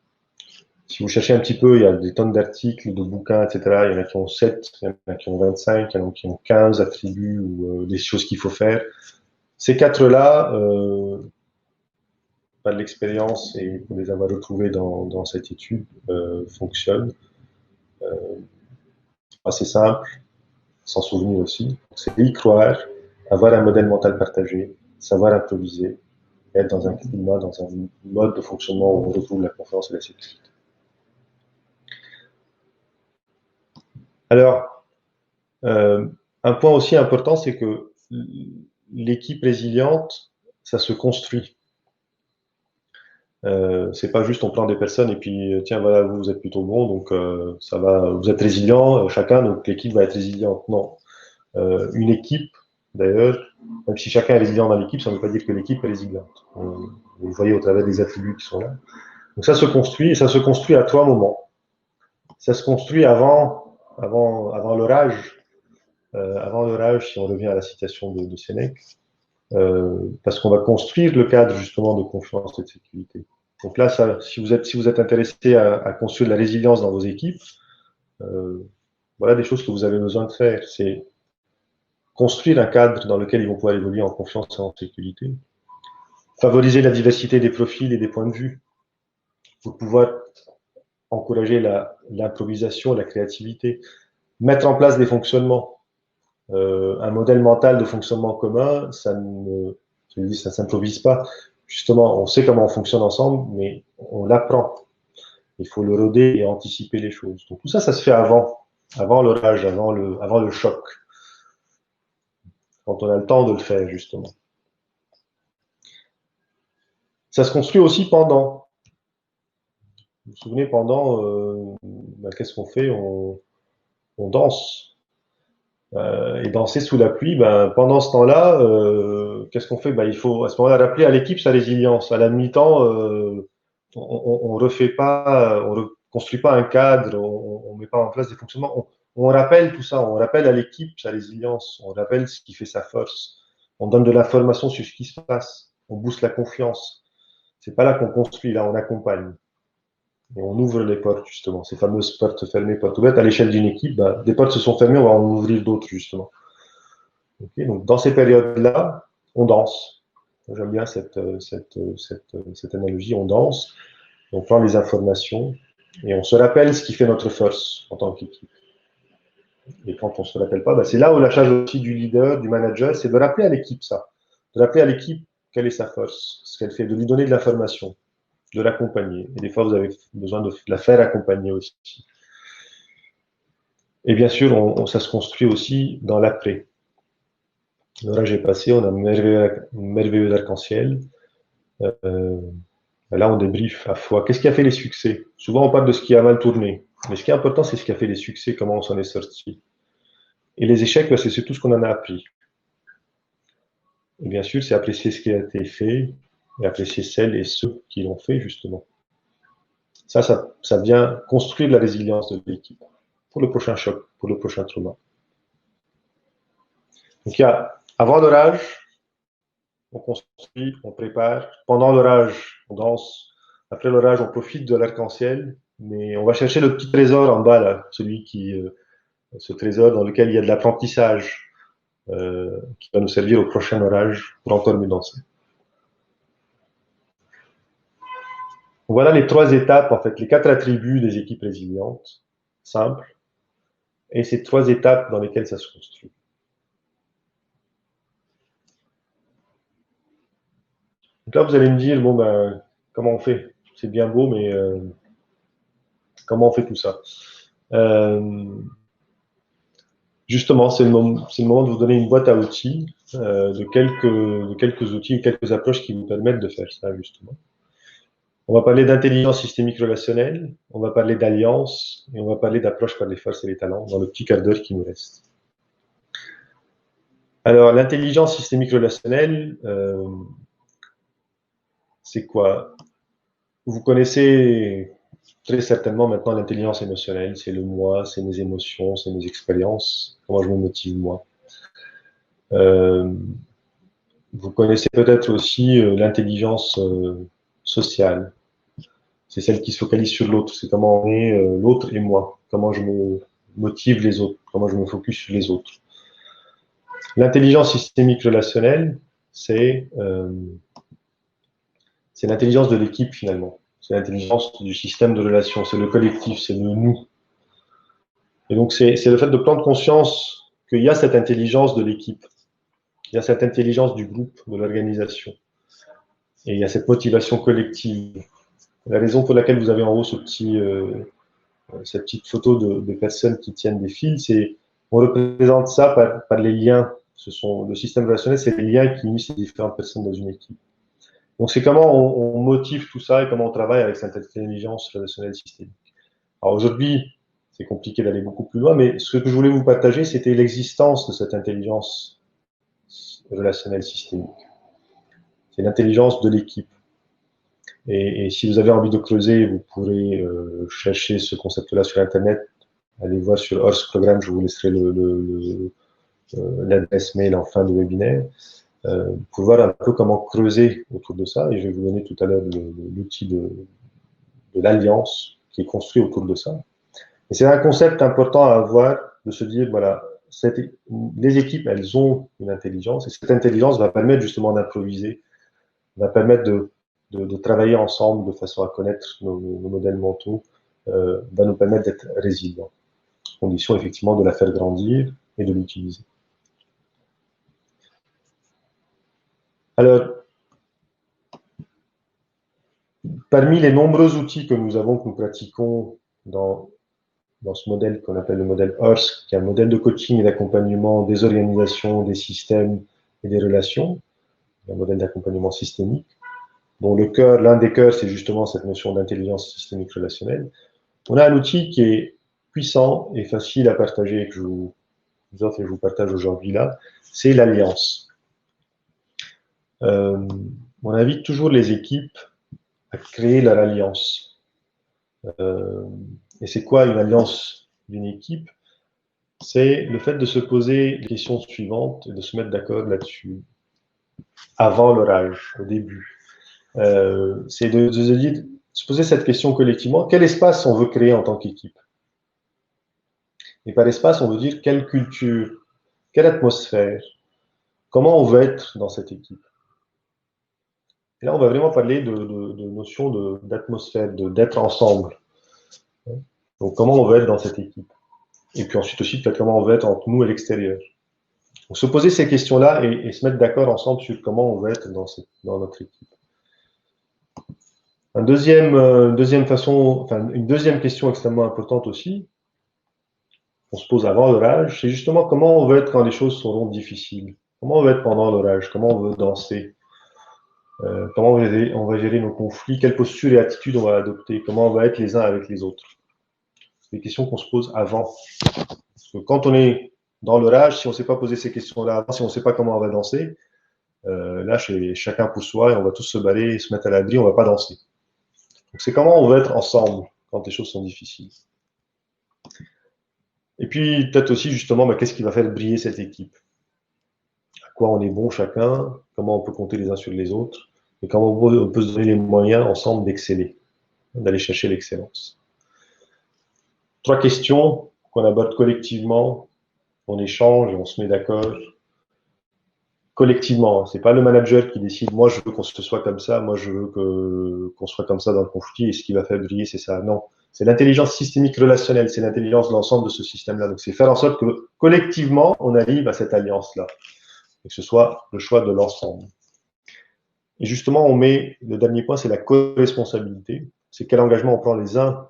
Si vous cherchez un petit peu, il y a des tonnes d'articles, de bouquins, etc. Il y en a qui ont 7, il y en a qui ont 25, il y en a qui ont 15 attributs ou des choses qu'il faut faire. Ces quatre-là, pas de l'expérience et pour les avoir retrouvés dans cette étude, fonctionnent. Assez simple, s'en souvenir aussi. C'est y croire, avoir un modèle mental partagé, savoir improviser, être dans un climat, dans un mode de fonctionnement où on retrouve la confiance et la sécurité. Alors, un point aussi important, c'est que l'équipe résiliente, ça se construit. C'est pas juste on prend des personnes et puis tiens voilà vous êtes plutôt bon donc ça va vous êtes résilient chacun donc l'équipe va être résiliente. Non, une équipe d'ailleurs même si chacun est résilient dans l'équipe ça ne veut pas dire que l'équipe est résiliente. Vous le voyez au travers des attributs qui sont là. Donc ça se construit et ça se construit à trois moments. Ça se construit avant l'orage. Avant l'orage, si on revient à la citation de Sénèque, parce qu'on va construire le cadre justement de confiance et de sécurité. Donc là, si vous êtes intéressé à construire de la résilience dans vos équipes, voilà des choses que vous avez besoin de faire. C'est construire un cadre dans lequel ils vont pouvoir évoluer en confiance et en sécurité. Favoriser la diversité des profils et des points de vue pour pouvoir encourager l'improvisation, la créativité. Mettre en place des fonctionnements. Un modèle mental de fonctionnement commun, ça ne Je dis, ça ne s'improvise pas. Justement, on sait comment on fonctionne ensemble, mais on l'apprend. Il faut le roder et anticiper les choses. Donc tout ça, ça se fait avant l'orage, avant le choc, quand on a le temps de le faire, justement. Ça se construit aussi pendant. Vous vous souvenez, pendant, qu'est-ce qu'on fait? On danse. Et danser sous la pluie, pendant ce temps-là, qu'est-ce qu'on fait? Il faut à ce moment-là rappeler à l'équipe sa résilience. À la mi-temps, on refait pas, on reconstruit pas un cadre, on met pas en place des fonctionnements. On rappelle tout ça, on rappelle à l'équipe sa résilience, on rappelle ce qui fait sa force. On donne de l'information sur ce qui se passe, on booste la confiance. C'est pas là qu'on construit, là on accompagne. Et on ouvre les portes, justement, ces fameuses portes fermées, portes ouvertes. À l'échelle d'une équipe, des portes se sont fermées, on va en ouvrir d'autres, justement. Okay, donc, dans ces périodes-là, on danse. J'aime bien cette analogie, on danse, on prend les informations et on se rappelle ce qui fait notre force en tant qu'équipe. Et quand on ne se rappelle pas, c'est là où la charge aussi du leader, du manager, c'est de rappeler à l'équipe ça. De rappeler à l'équipe quelle est sa force, ce qu'elle fait, de lui donner de l'information, de l'accompagner. Et des fois, vous avez besoin de la faire accompagner aussi. Et bien sûr, ça se construit aussi dans l'après. L'orage est passé, on a un merveilleux arc-en-ciel. Là, on débriefe à fois. Qu'est-ce qui a fait les succès? Souvent, on parle de ce qui a mal tourné. Mais ce qui est important, c'est ce qui a fait les succès, comment on s'en est sorti. Et les échecs, c'est surtout ce qu'on en a appris. Et bien sûr, c'est apprécier ce qui a été fait et apprécier celles et ceux qui l'ont fait, justement. Ça vient construire la résilience de l'équipe pour le prochain choc, pour le prochain trauma. Donc, il y a avant l'orage, on construit, on prépare. Pendant l'orage, on danse. Après l'orage, on profite de l'arc-en-ciel, mais on va chercher le petit trésor en bas, là, ce trésor dans lequel il y a de l'apprentissage qui va nous servir au prochain orage pour encore mieux danser. Voilà les 3 étapes, en fait, les 4 attributs des équipes résilientes, simples, et ces 3 étapes dans lesquelles ça se construit. Donc là, vous allez me dire, comment on fait? C'est bien beau, mais comment on fait tout ça? Justement, c'est le moment de vous donner une boîte à outils, de quelques outils ou quelques approches qui vous permettent de faire ça, justement. On va parler d'intelligence systémique relationnelle, on va parler d'alliance, et on va parler d'approche par les forces et les talents dans le petit quart d'heure qui nous reste. Alors, l'intelligence systémique relationnelle, c'est quoi? Vous connaissez très certainement maintenant l'intelligence émotionnelle, c'est le moi, c'est mes émotions, c'est mes expériences, comment je me motive moi. Vous connaissez peut-être aussi l'intelligence sociale. C'est celle qui se focalise sur l'autre, c'est comment on est l'autre et moi, comment je me motive les autres, comment je me focus sur les autres. L'intelligence systémique relationnelle, c'est l'intelligence de l'équipe finalement. C'est l'intelligence du système de relations, c'est le collectif, c'est le nous. Et donc c'est le fait de prendre conscience qu'il y a cette intelligence de l'équipe, il y a cette intelligence du groupe, de l'organisation, et il y a cette motivation collective. La raison pour laquelle vous avez en haut cette petite photo de personnes qui tiennent des fils, c'est on représente ça par les liens. Le système relationnel, c'est les liens qui unissent les différentes personnes dans une équipe. Donc c'est comment on motive tout ça et comment on travaille avec cette intelligence relationnelle systémique. Alors aujourd'hui, c'est compliqué d'aller beaucoup plus loin, mais ce que je voulais vous partager, c'était l'existence de cette intelligence relationnelle systémique. C'est l'intelligence de l'équipe. Et si vous avez envie de creuser, vous pourrez chercher ce concept-là sur Internet. Allez voir sur Earth Programme, je vous laisserai l'adresse mail en fin de webinaire. Pour voir un peu comment creuser autour de ça. Et je vais vous donner tout à l'heure l'outil de l'alliance qui est construit autour de ça. Et c'est un concept important à avoir, de se dire, voilà, les équipes, elles ont une intelligence, et cette intelligence va permettre justement d'improviser, va permettre de travailler ensemble de façon à connaître nos modèles mentaux, va nous permettre d'être résilients, condition effectivement de la faire grandir et de l'utiliser. Alors, parmi les nombreux outils que nous avons, que nous pratiquons dans ce modèle qu'on appelle le modèle HORSC, qui est un modèle de coaching et d'accompagnement des organisations, des systèmes et des relations, un modèle d'accompagnement systémique, dont l'un des cœurs, c'est justement cette notion d'intelligence systémique relationnelle. On a un outil qui est puissant et facile à partager, que je vous offre et je vous partage aujourd'hui là, c'est l'alliance. On invite toujours les équipes à créer leur alliance. Et c'est quoi une alliance d'une équipe? C'est le fait de se poser les questions suivantes et de se mettre d'accord là-dessus avant l'orage, au début. C'est de se poser cette question collectivement. Quel espace on veut créer en tant qu'équipe? Et par espace, on veut dire quelle culture, quelle atmosphère, comment on veut être dans cette équipe. Et là, on va vraiment parler de notion d'atmosphère, d'être ensemble. Donc, comment on veut être dans cette équipe? Et puis ensuite aussi, peut-être comment on veut être entre nous et l'extérieur. Donc, se poser ces questions-là et se mettre d'accord ensemble sur comment on veut être dans notre équipe. Une deuxième question extrêmement importante aussi, qu'on se pose avant l'orage, c'est justement comment on veut être quand les choses seront difficiles. Comment on veut être pendant l'orage? Comment on veut danser? Comment on va gérer nos conflits? Quelle posture et attitude on va adopter? Comment on va être les uns avec les autres? C'est des questions qu'on se pose avant. Parce que quand on est dans l'orage, si on ne s'est pas posé ces questions-là avant, si on ne sait pas comment on va danser, là, c'est chacun pour soi et on va tous se balayer et se mettre à l'abri, on ne va pas danser. Donc, c'est comment on va être ensemble quand les choses sont difficiles. Et puis, peut-être aussi, justement, qu'est-ce qui va faire briller cette équipe? À quoi on est bon chacun? Comment on peut compter les uns sur les autres? Et comment on peut se donner les moyens ensemble d'exceller, d'aller chercher l'excellence. 3 questions qu'on aborde collectivement, on échange et on se met d'accord collectivement. C'est pas le manager qui décide, moi je veux qu'on se soit comme ça, moi je veux qu'on soit comme ça dans le conflit et ce qui va faire briller c'est ça. Non, c'est l'intelligence systémique relationnelle, c'est l'intelligence de l'ensemble de ce système-là. Donc c'est faire en sorte que collectivement on arrive à cette alliance-là et que ce soit le choix de l'ensemble. Et justement, on met le dernier point, c'est la co-responsabilité. C'est quel engagement on prend les uns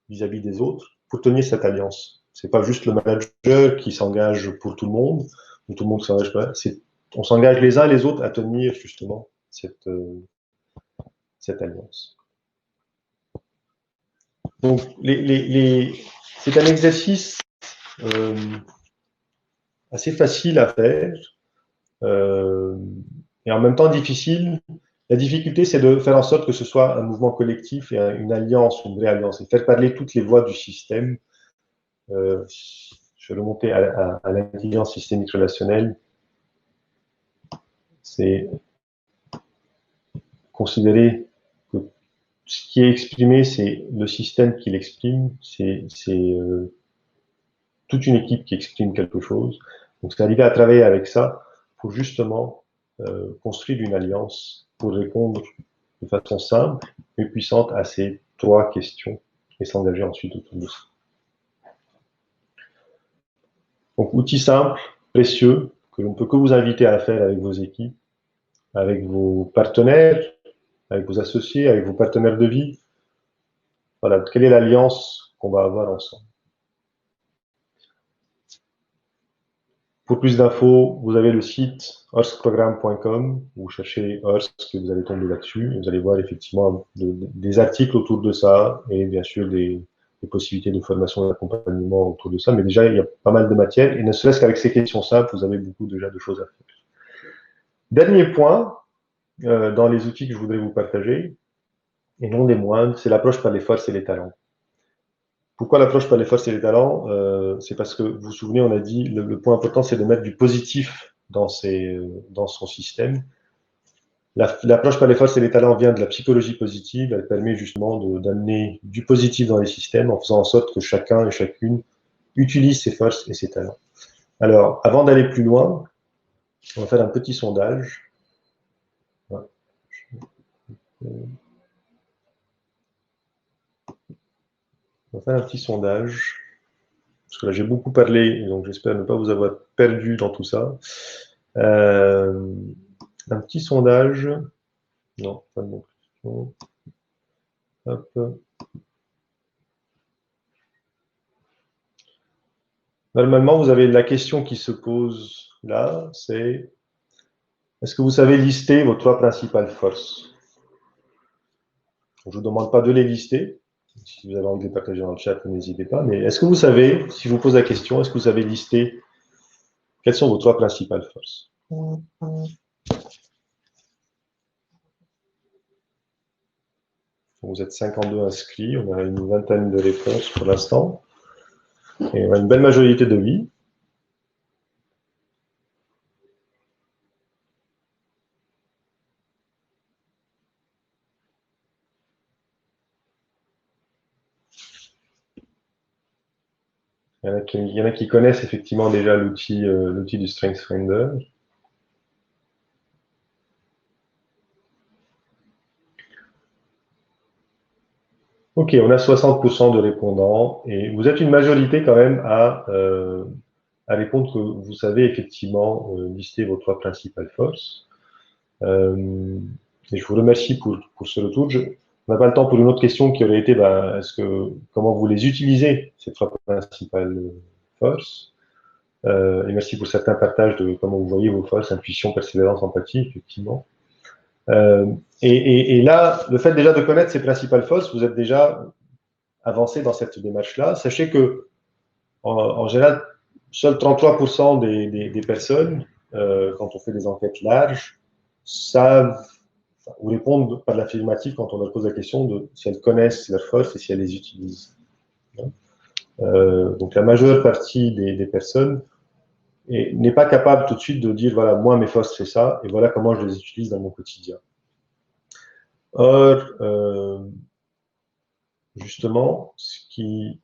vis-à-vis des autres pour tenir cette alliance. C'est pas juste le manager qui s'engage pour tout le monde, ou tout le monde s'engage pas. On s'engage les uns les autres à tenir justement cette alliance. Donc, c'est un exercice assez facile à faire et en même temps difficile. La difficulté, c'est de faire en sorte que ce soit un mouvement collectif et une alliance, une vraie alliance, et faire parler toutes les voix du système. Je vais remonter à l'intelligence systémique relationnelle. C'est considérer que ce qui est exprimé, c'est le système qui l'exprime, c'est toute une équipe qui exprime quelque chose. Donc c'est arriver à travailler avec ça pour justement construire une alliance pour répondre de façon simple et puissante à ces 3 questions et s'engager ensuite autour de ça. Donc outil simple, précieux, que l'on ne peut que vous inviter à faire avec vos équipes, avec vos partenaires, avec vos associés, avec vos partenaires de vie. Voilà, quelle est l'alliance qu'on va avoir ensemble? Pour plus d'infos, vous avez le site horskprogramme.com, vous cherchez Horsk et vous allez tomber là-dessus. Vous allez voir effectivement des articles autour de ça et bien sûr des possibilités de formation et d'accompagnement autour de ça. Mais déjà, il y a pas mal de matière et ne serait-ce qu'avec ces questions simples, vous avez beaucoup déjà de choses à faire. Dernier point, dans les outils que je voudrais vous partager, et non des moindres, c'est l'approche par les forces et les talents. Pourquoi l'approche par les forces et les talents? C'est parce que, vous vous souvenez, on a dit, le point important, c'est de mettre du positif dans son système. L'approche par les forces et les talents vient de la psychologie positive. Elle permet justement d'amener du positif dans les systèmes en faisant en sorte que chacun et chacune utilise ses forces et ses talents. Alors, avant d'aller plus loin, on va faire un petit sondage. On va faire un petit sondage, parce que là j'ai beaucoup parlé, donc j'espère ne pas vous avoir perdu dans tout ça. un petit sondage. Non, pas de bonne question. Hop. Normalement, vous avez la question qui se pose là, c'est est-ce que vous savez lister vos 3 principales forces? Je ne vous demande pas de les lister. Si vous avez envie de les partager dans le chat, n'hésitez pas. Mais est-ce que vous savez, si je vous pose la question, est-ce que vous savez lister quelles sont vos 3 principales forces? Vous êtes 52 inscrits, on a une vingtaine de réponses pour l'instant. Et on a une belle majorité de oui. Il y en a qui connaissent effectivement déjà l'outil du StrengthsFinder. Ok, on a 60% de répondants et vous êtes une majorité quand même à répondre que vous savez effectivement lister vos 3 principales forces. Et je vous remercie pour ce retour. On n'a pas le temps pour une autre question qui aurait été comment vous les utilisez, ces 3 principales forces. Et merci pour certains partages de comment vous voyez vos forces, intuition, persévérance, empathie, effectivement. Et là, le fait déjà de connaître ces principales forces, vous êtes déjà avancé dans cette démarche-là. Sachez que, en général, seuls 33% des personnes, quand on fait des enquêtes larges, savent ou répondent par l'affirmative quand on leur pose la question de si elles connaissent leurs forces et si elles les utilisent. Donc la majeure partie des personnes n'est pas capable tout de suite de dire voilà, moi mes forces c'est ça et voilà comment je les utilise dans mon quotidien. Or, justement, ce qui.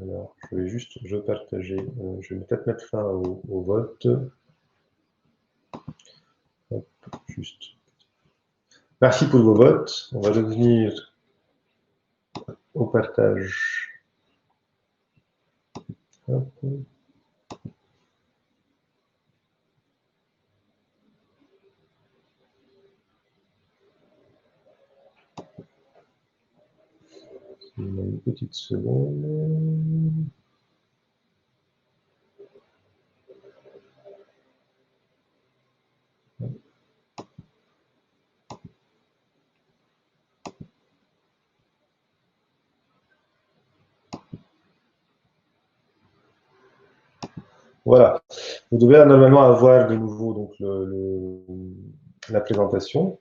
Alors, je vais juste partager. Je vais peut-être mettre fin au vote. Hop, juste. Merci pour vos votes. On va revenir au partage. Hop. Une petite seconde. Voilà. Vous devez normalement avoir de nouveau donc, la présentation.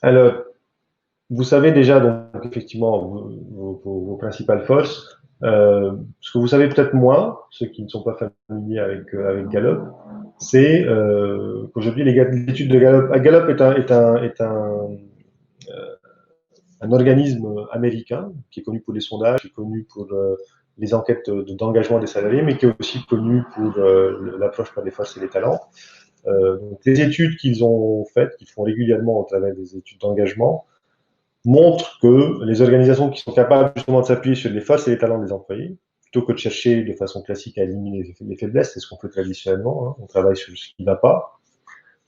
Alors, vous savez déjà, donc, effectivement, vos principales forces. Ce que vous savez peut-être moins, ceux qui ne sont pas familiers avec Gallup, c'est qu'aujourd'hui, l'étude de Gallup, Gallup est un organisme américain qui est connu pour les sondages, qui est connu pour les enquêtes d'engagement des salariés, mais qui est aussi connu pour l'approche par les forces et les talents. Donc, les études qu'ils ont faites, qu'ils font régulièrement au travers des études d'engagement, montrent que les organisations qui sont capables justement de s'appuyer sur les forces et les talents des employés, plutôt que de chercher de façon classique à éliminer les faiblesses, c'est ce qu'on fait traditionnellement, hein, on travaille sur ce qui ne va pas.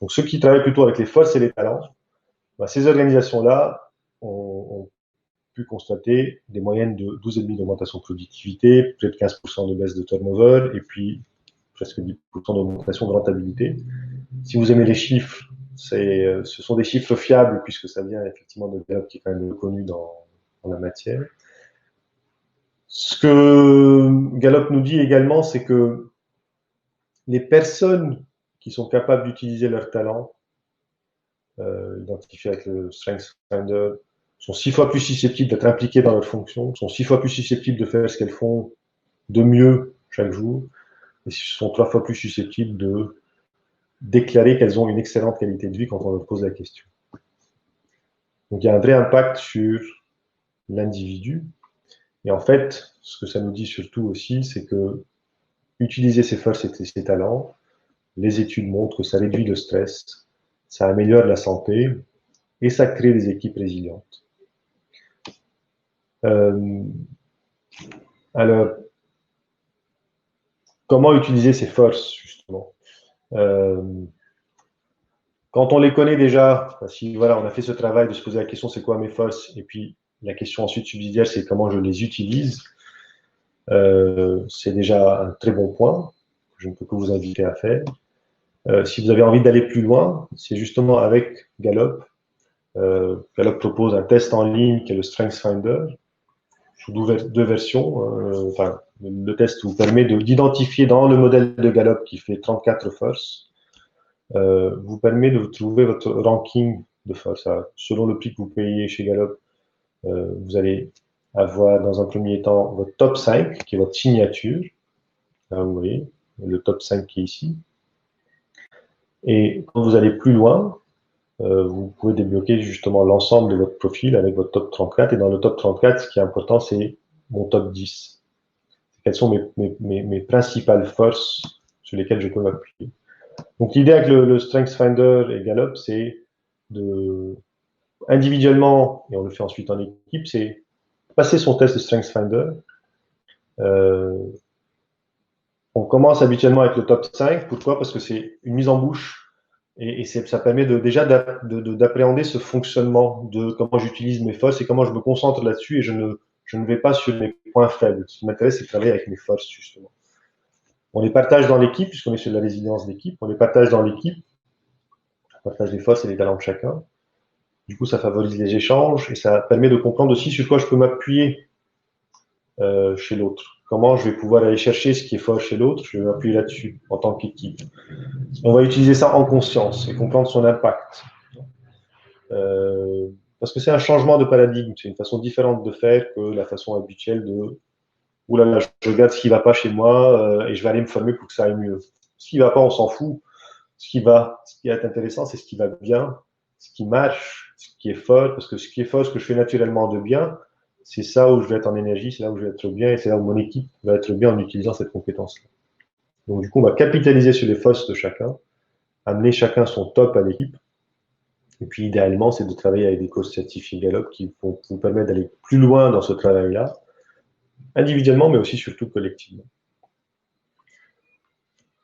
Donc ceux qui travaillent plutôt avec les forces et les talents, ces organisations-là ont pu constater des moyennes de 12,5% d'augmentation de productivité, près de 15% de baisse de turnover, et puis presque 10% d'augmentation de rentabilité. Si vous aimez les chiffres, ce sont des chiffres fiables puisque ça vient effectivement de Gallup qui est quand même connu dans la matière. Ce que Gallup nous dit également, c'est que les personnes qui sont capables d'utiliser leur talent, identifiés avec le StrengthsFinder, sont 6 fois plus susceptibles d'être impliquées dans leur fonction, sont 6 fois plus susceptibles de faire ce qu'elles font de mieux chaque jour, et sont 3 fois plus susceptibles de déclarer qu'elles ont une excellente qualité de vie quand on leur pose la question. Donc il y a un vrai impact sur l'individu. Et en fait, ce que ça nous dit surtout aussi, c'est que utiliser ses forces et ses talents, les études montrent que ça réduit le stress, ça améliore la santé et ça crée des équipes résilientes. Alors, comment utiliser ces forces, justement. Quand on les connaît déjà, si voilà, on a fait ce travail de se poser la question, c'est quoi mes forces, et puis la question ensuite subsidiaire, c'est comment je les utilise, c'est déjà un très bon point, que je ne peux que vous inviter à faire. Si vous avez envie d'aller plus loin, c'est justement avec Gallup. Gallup propose un test en ligne qui est le StrengthsFinder, sous deux versions. Enfin, le test vous permet d'identifier dans le modèle de Gallup qui fait 34 forces, vous permet de trouver votre ranking de force. Selon le prix que vous payez chez Gallup, vous allez avoir dans un premier temps votre top 5, qui est votre signature. Là, vous voyez, le top 5 qui est ici. Et quand vous allez plus loin, vous pouvez débloquer justement l'ensemble de votre profil avec votre top 34. Et dans le top 34, ce qui est important, c'est mon top 10. Quelles sont mes principales forces sur lesquelles je peux m'appuyer. Donc l'idée avec le StrengthsFinder et Gallup, c'est de individuellement, et on le fait ensuite en équipe, c'est passer son test de StrengthsFinder. On commence habituellement avec le top 5. Pourquoi? Parce que c'est une mise en bouche et ça permet déjà d'appréhender ce fonctionnement de comment j'utilise mes forces et comment je me concentre là-dessus et je ne vais pas sur mes points faibles. Ce qui m'intéresse, c'est de travailler avec mes forces, justement. On les partage dans l'équipe, puisqu'on est sur la résilience d'équipe. On les partage dans l'équipe. On partage les forces et les talents de chacun. Du coup, ça favorise les échanges et ça permet de comprendre aussi sur quoi je peux m'appuyer chez l'autre. Comment je vais pouvoir aller chercher ce qui est fort chez l'autre, je vais m'appuyer là-dessus en tant qu'équipe. On va utiliser ça en conscience et comprendre son impact. Parce que c'est un changement de paradigme, c'est une façon différente de faire que la façon habituelle de « Ouh là là, je regarde ce qui ne va pas chez moi et je vais aller me former pour que ça aille mieux ». Ce qui ne va pas, on s'en fout. Ce qui est intéressant, c'est ce qui va bien, ce qui marche, ce qui est fort, parce que ce qui est fort, ce que je fais naturellement de bien, c'est ça où je vais être en énergie, c'est là où je vais être bien, et c'est là où mon équipe va être bien en utilisant cette compétence-là. Donc du coup, on va capitaliser sur les forces de chacun, amener chacun son top à l'équipe, et puis idéalement, c'est de travailler avec des coachs certifiés Gallup qui vont vous permettre d'aller plus loin dans ce travail-là, individuellement, mais aussi surtout collectivement.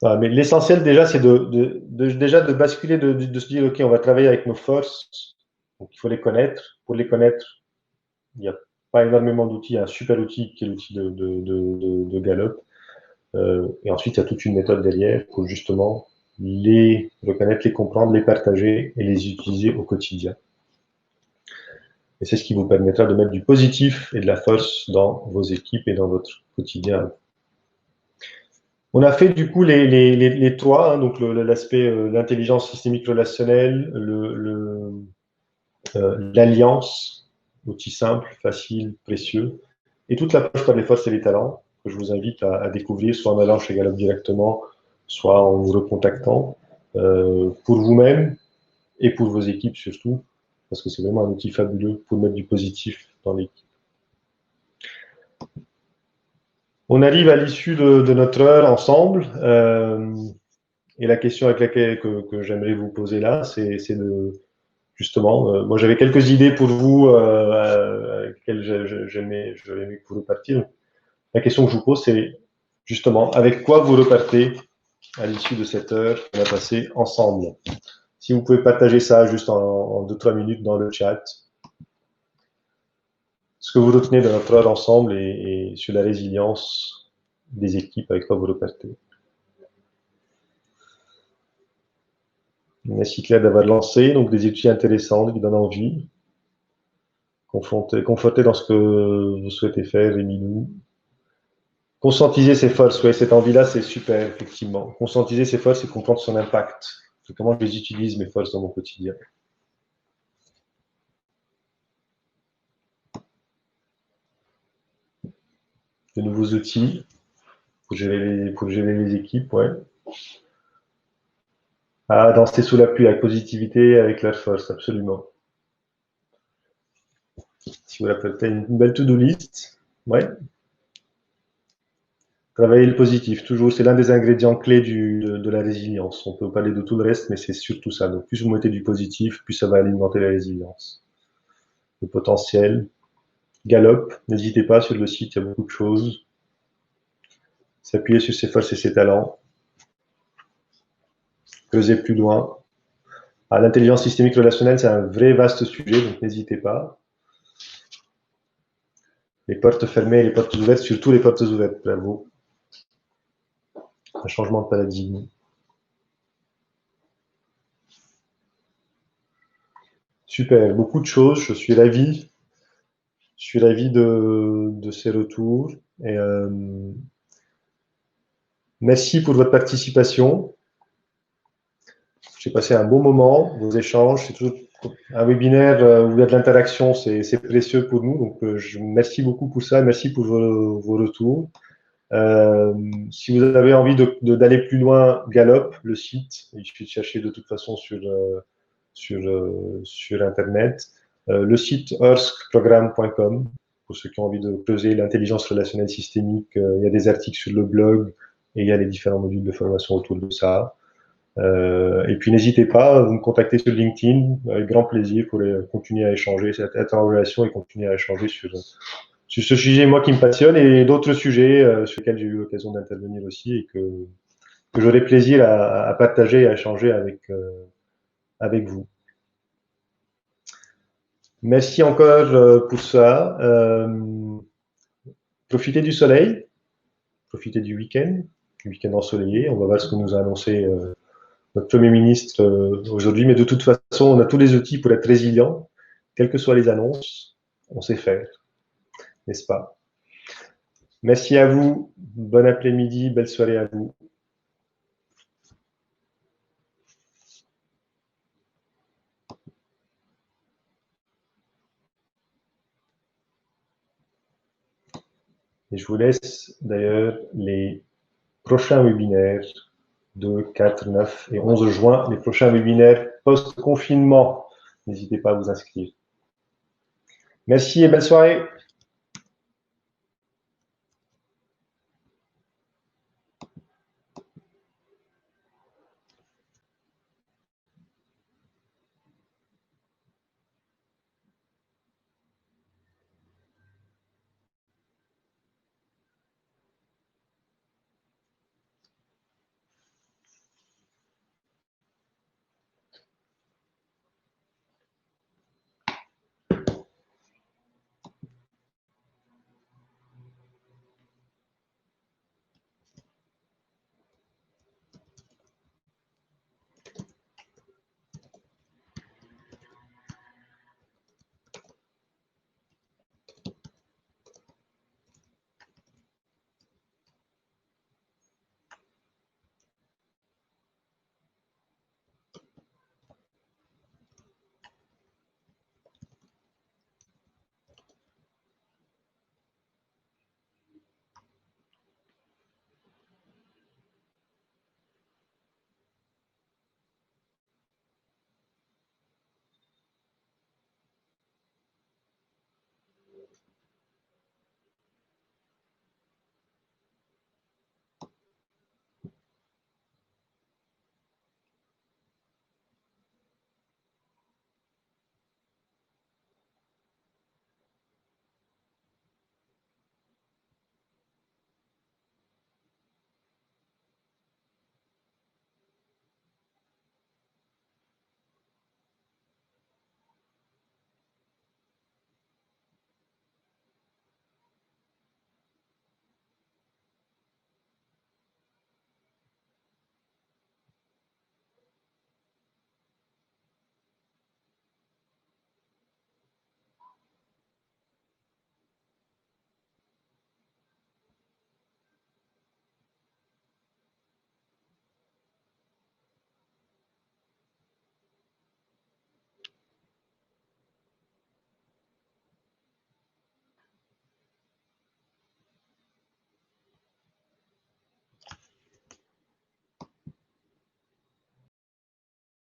Voilà, mais l'essentiel déjà, c'est déjà de basculer, de se dire, OK, on va travailler avec nos forces, donc il faut les connaître. Pour les connaître, il n'y a pas énormément d'outils, il y a un super outil qui est l'outil de Gallup. Et ensuite, il y a toute une méthode derrière pour justement les reconnaître, les comprendre, les partager et les utiliser au quotidien. Et c'est ce qui vous permettra de mettre du positif et de la force dans vos équipes et dans votre quotidien. On a fait du coup les trois, hein, donc l'aspect l'intelligence systémique relationnelle, l'alliance, outil simple, facile, précieux, et toute l'approche par les forces et les talents, que je vous invite à découvrir, soit en allant chez Gallup directement, soit en vous recontactant, pour vous-même et pour vos équipes surtout, parce que c'est vraiment un outil fabuleux pour mettre du positif dans l'équipe. On arrive à l'issue de notre heure ensemble, et la question avec laquelle que j'aimerais vous poser là, c'est de justement, moi j'avais quelques idées pour vous avec lesquelles j'aimais que vous repartiez. La question que je vous pose, c'est justement avec quoi vous repartez à l'issue de cette heure qu'on a passée ensemble. Si vous pouvez partager ça juste en 2-3 minutes dans le chat, ce que vous retenez de notre heure ensemble et sur la résilience des équipes, avec quoi vous repartez. Merci Claire d'avoir lancé, donc des outils intéressants qui donnent envie. Conforté dans ce que vous souhaitez faire, Émilie. Conscientiser ses forces, oui, cette envie-là, c'est super, effectivement. Conscientiser ses forces et comprendre son impact. Comment je les utilise, mes forces, dans mon quotidien. De nouveaux outils pour gérer les équipes, ouais. Ah, danser sous la pluie, avec positivité, avec la force, absolument. Si vous l'appelez une belle to-do list, ouais. Travailler le positif, toujours, c'est l'un des ingrédients clés de la résilience. On peut parler de tout le reste, mais c'est surtout ça. Donc, plus vous mettez du positif, plus ça va alimenter la résilience. Le potentiel. Gallup, n'hésitez pas sur le site, il y a beaucoup de choses. s'appuyer sur ses forces et ses talents, creuser plus loin. L'intelligence systémique relationnelle, c'est un vrai vaste sujet, donc n'hésitez pas. Les portes fermées, les portes ouvertes, surtout les portes ouvertes, bravo. Un changement de paradigme. Super, beaucoup de choses, je suis ravi. Je suis ravi de ces retours. Et, merci pour votre participation. J'ai passé un bon moment, vos échanges. C'est toujours un webinaire où il y a de l'interaction, c'est précieux pour nous. Donc, je merci beaucoup pour ça. Merci pour vos retours. Si vous avez envie d'aller plus loin, Gallup, le site, il suffit de chercher de toute façon sur Internet. Le site earthprogram.com, pour ceux qui ont envie de creuser l'intelligence relationnelle systémique. Il y a des articles sur le blog et il y a les différents modules de formation autour de ça. Et puis n'hésitez pas à vous me contacter sur LinkedIn, avec grand plaisir pour continuer à échanger, être en relation et continuer à échanger sur ce sujet, moi, qui me passionne, et d'autres sujets sur lesquels j'ai eu l'occasion d'intervenir aussi et que j'aurai plaisir à partager et à échanger avec vous. Merci encore pour ça. Profitez du soleil, profitez du week-end ensoleillé. On va voir ce que nous a annoncé notre Premier ministre aujourd'hui, mais de toute façon, on a tous les outils pour être résilient, quelles que soient les annonces, on sait faire, n'est-ce pas? Merci à vous, bon après-midi, belle soirée à vous. Et je vous laisse d'ailleurs les prochains webinaires de 4, 9 et 11 juin, les prochains webinaires post-confinement. N'hésitez pas à vous inscrire. Merci et belle soirée.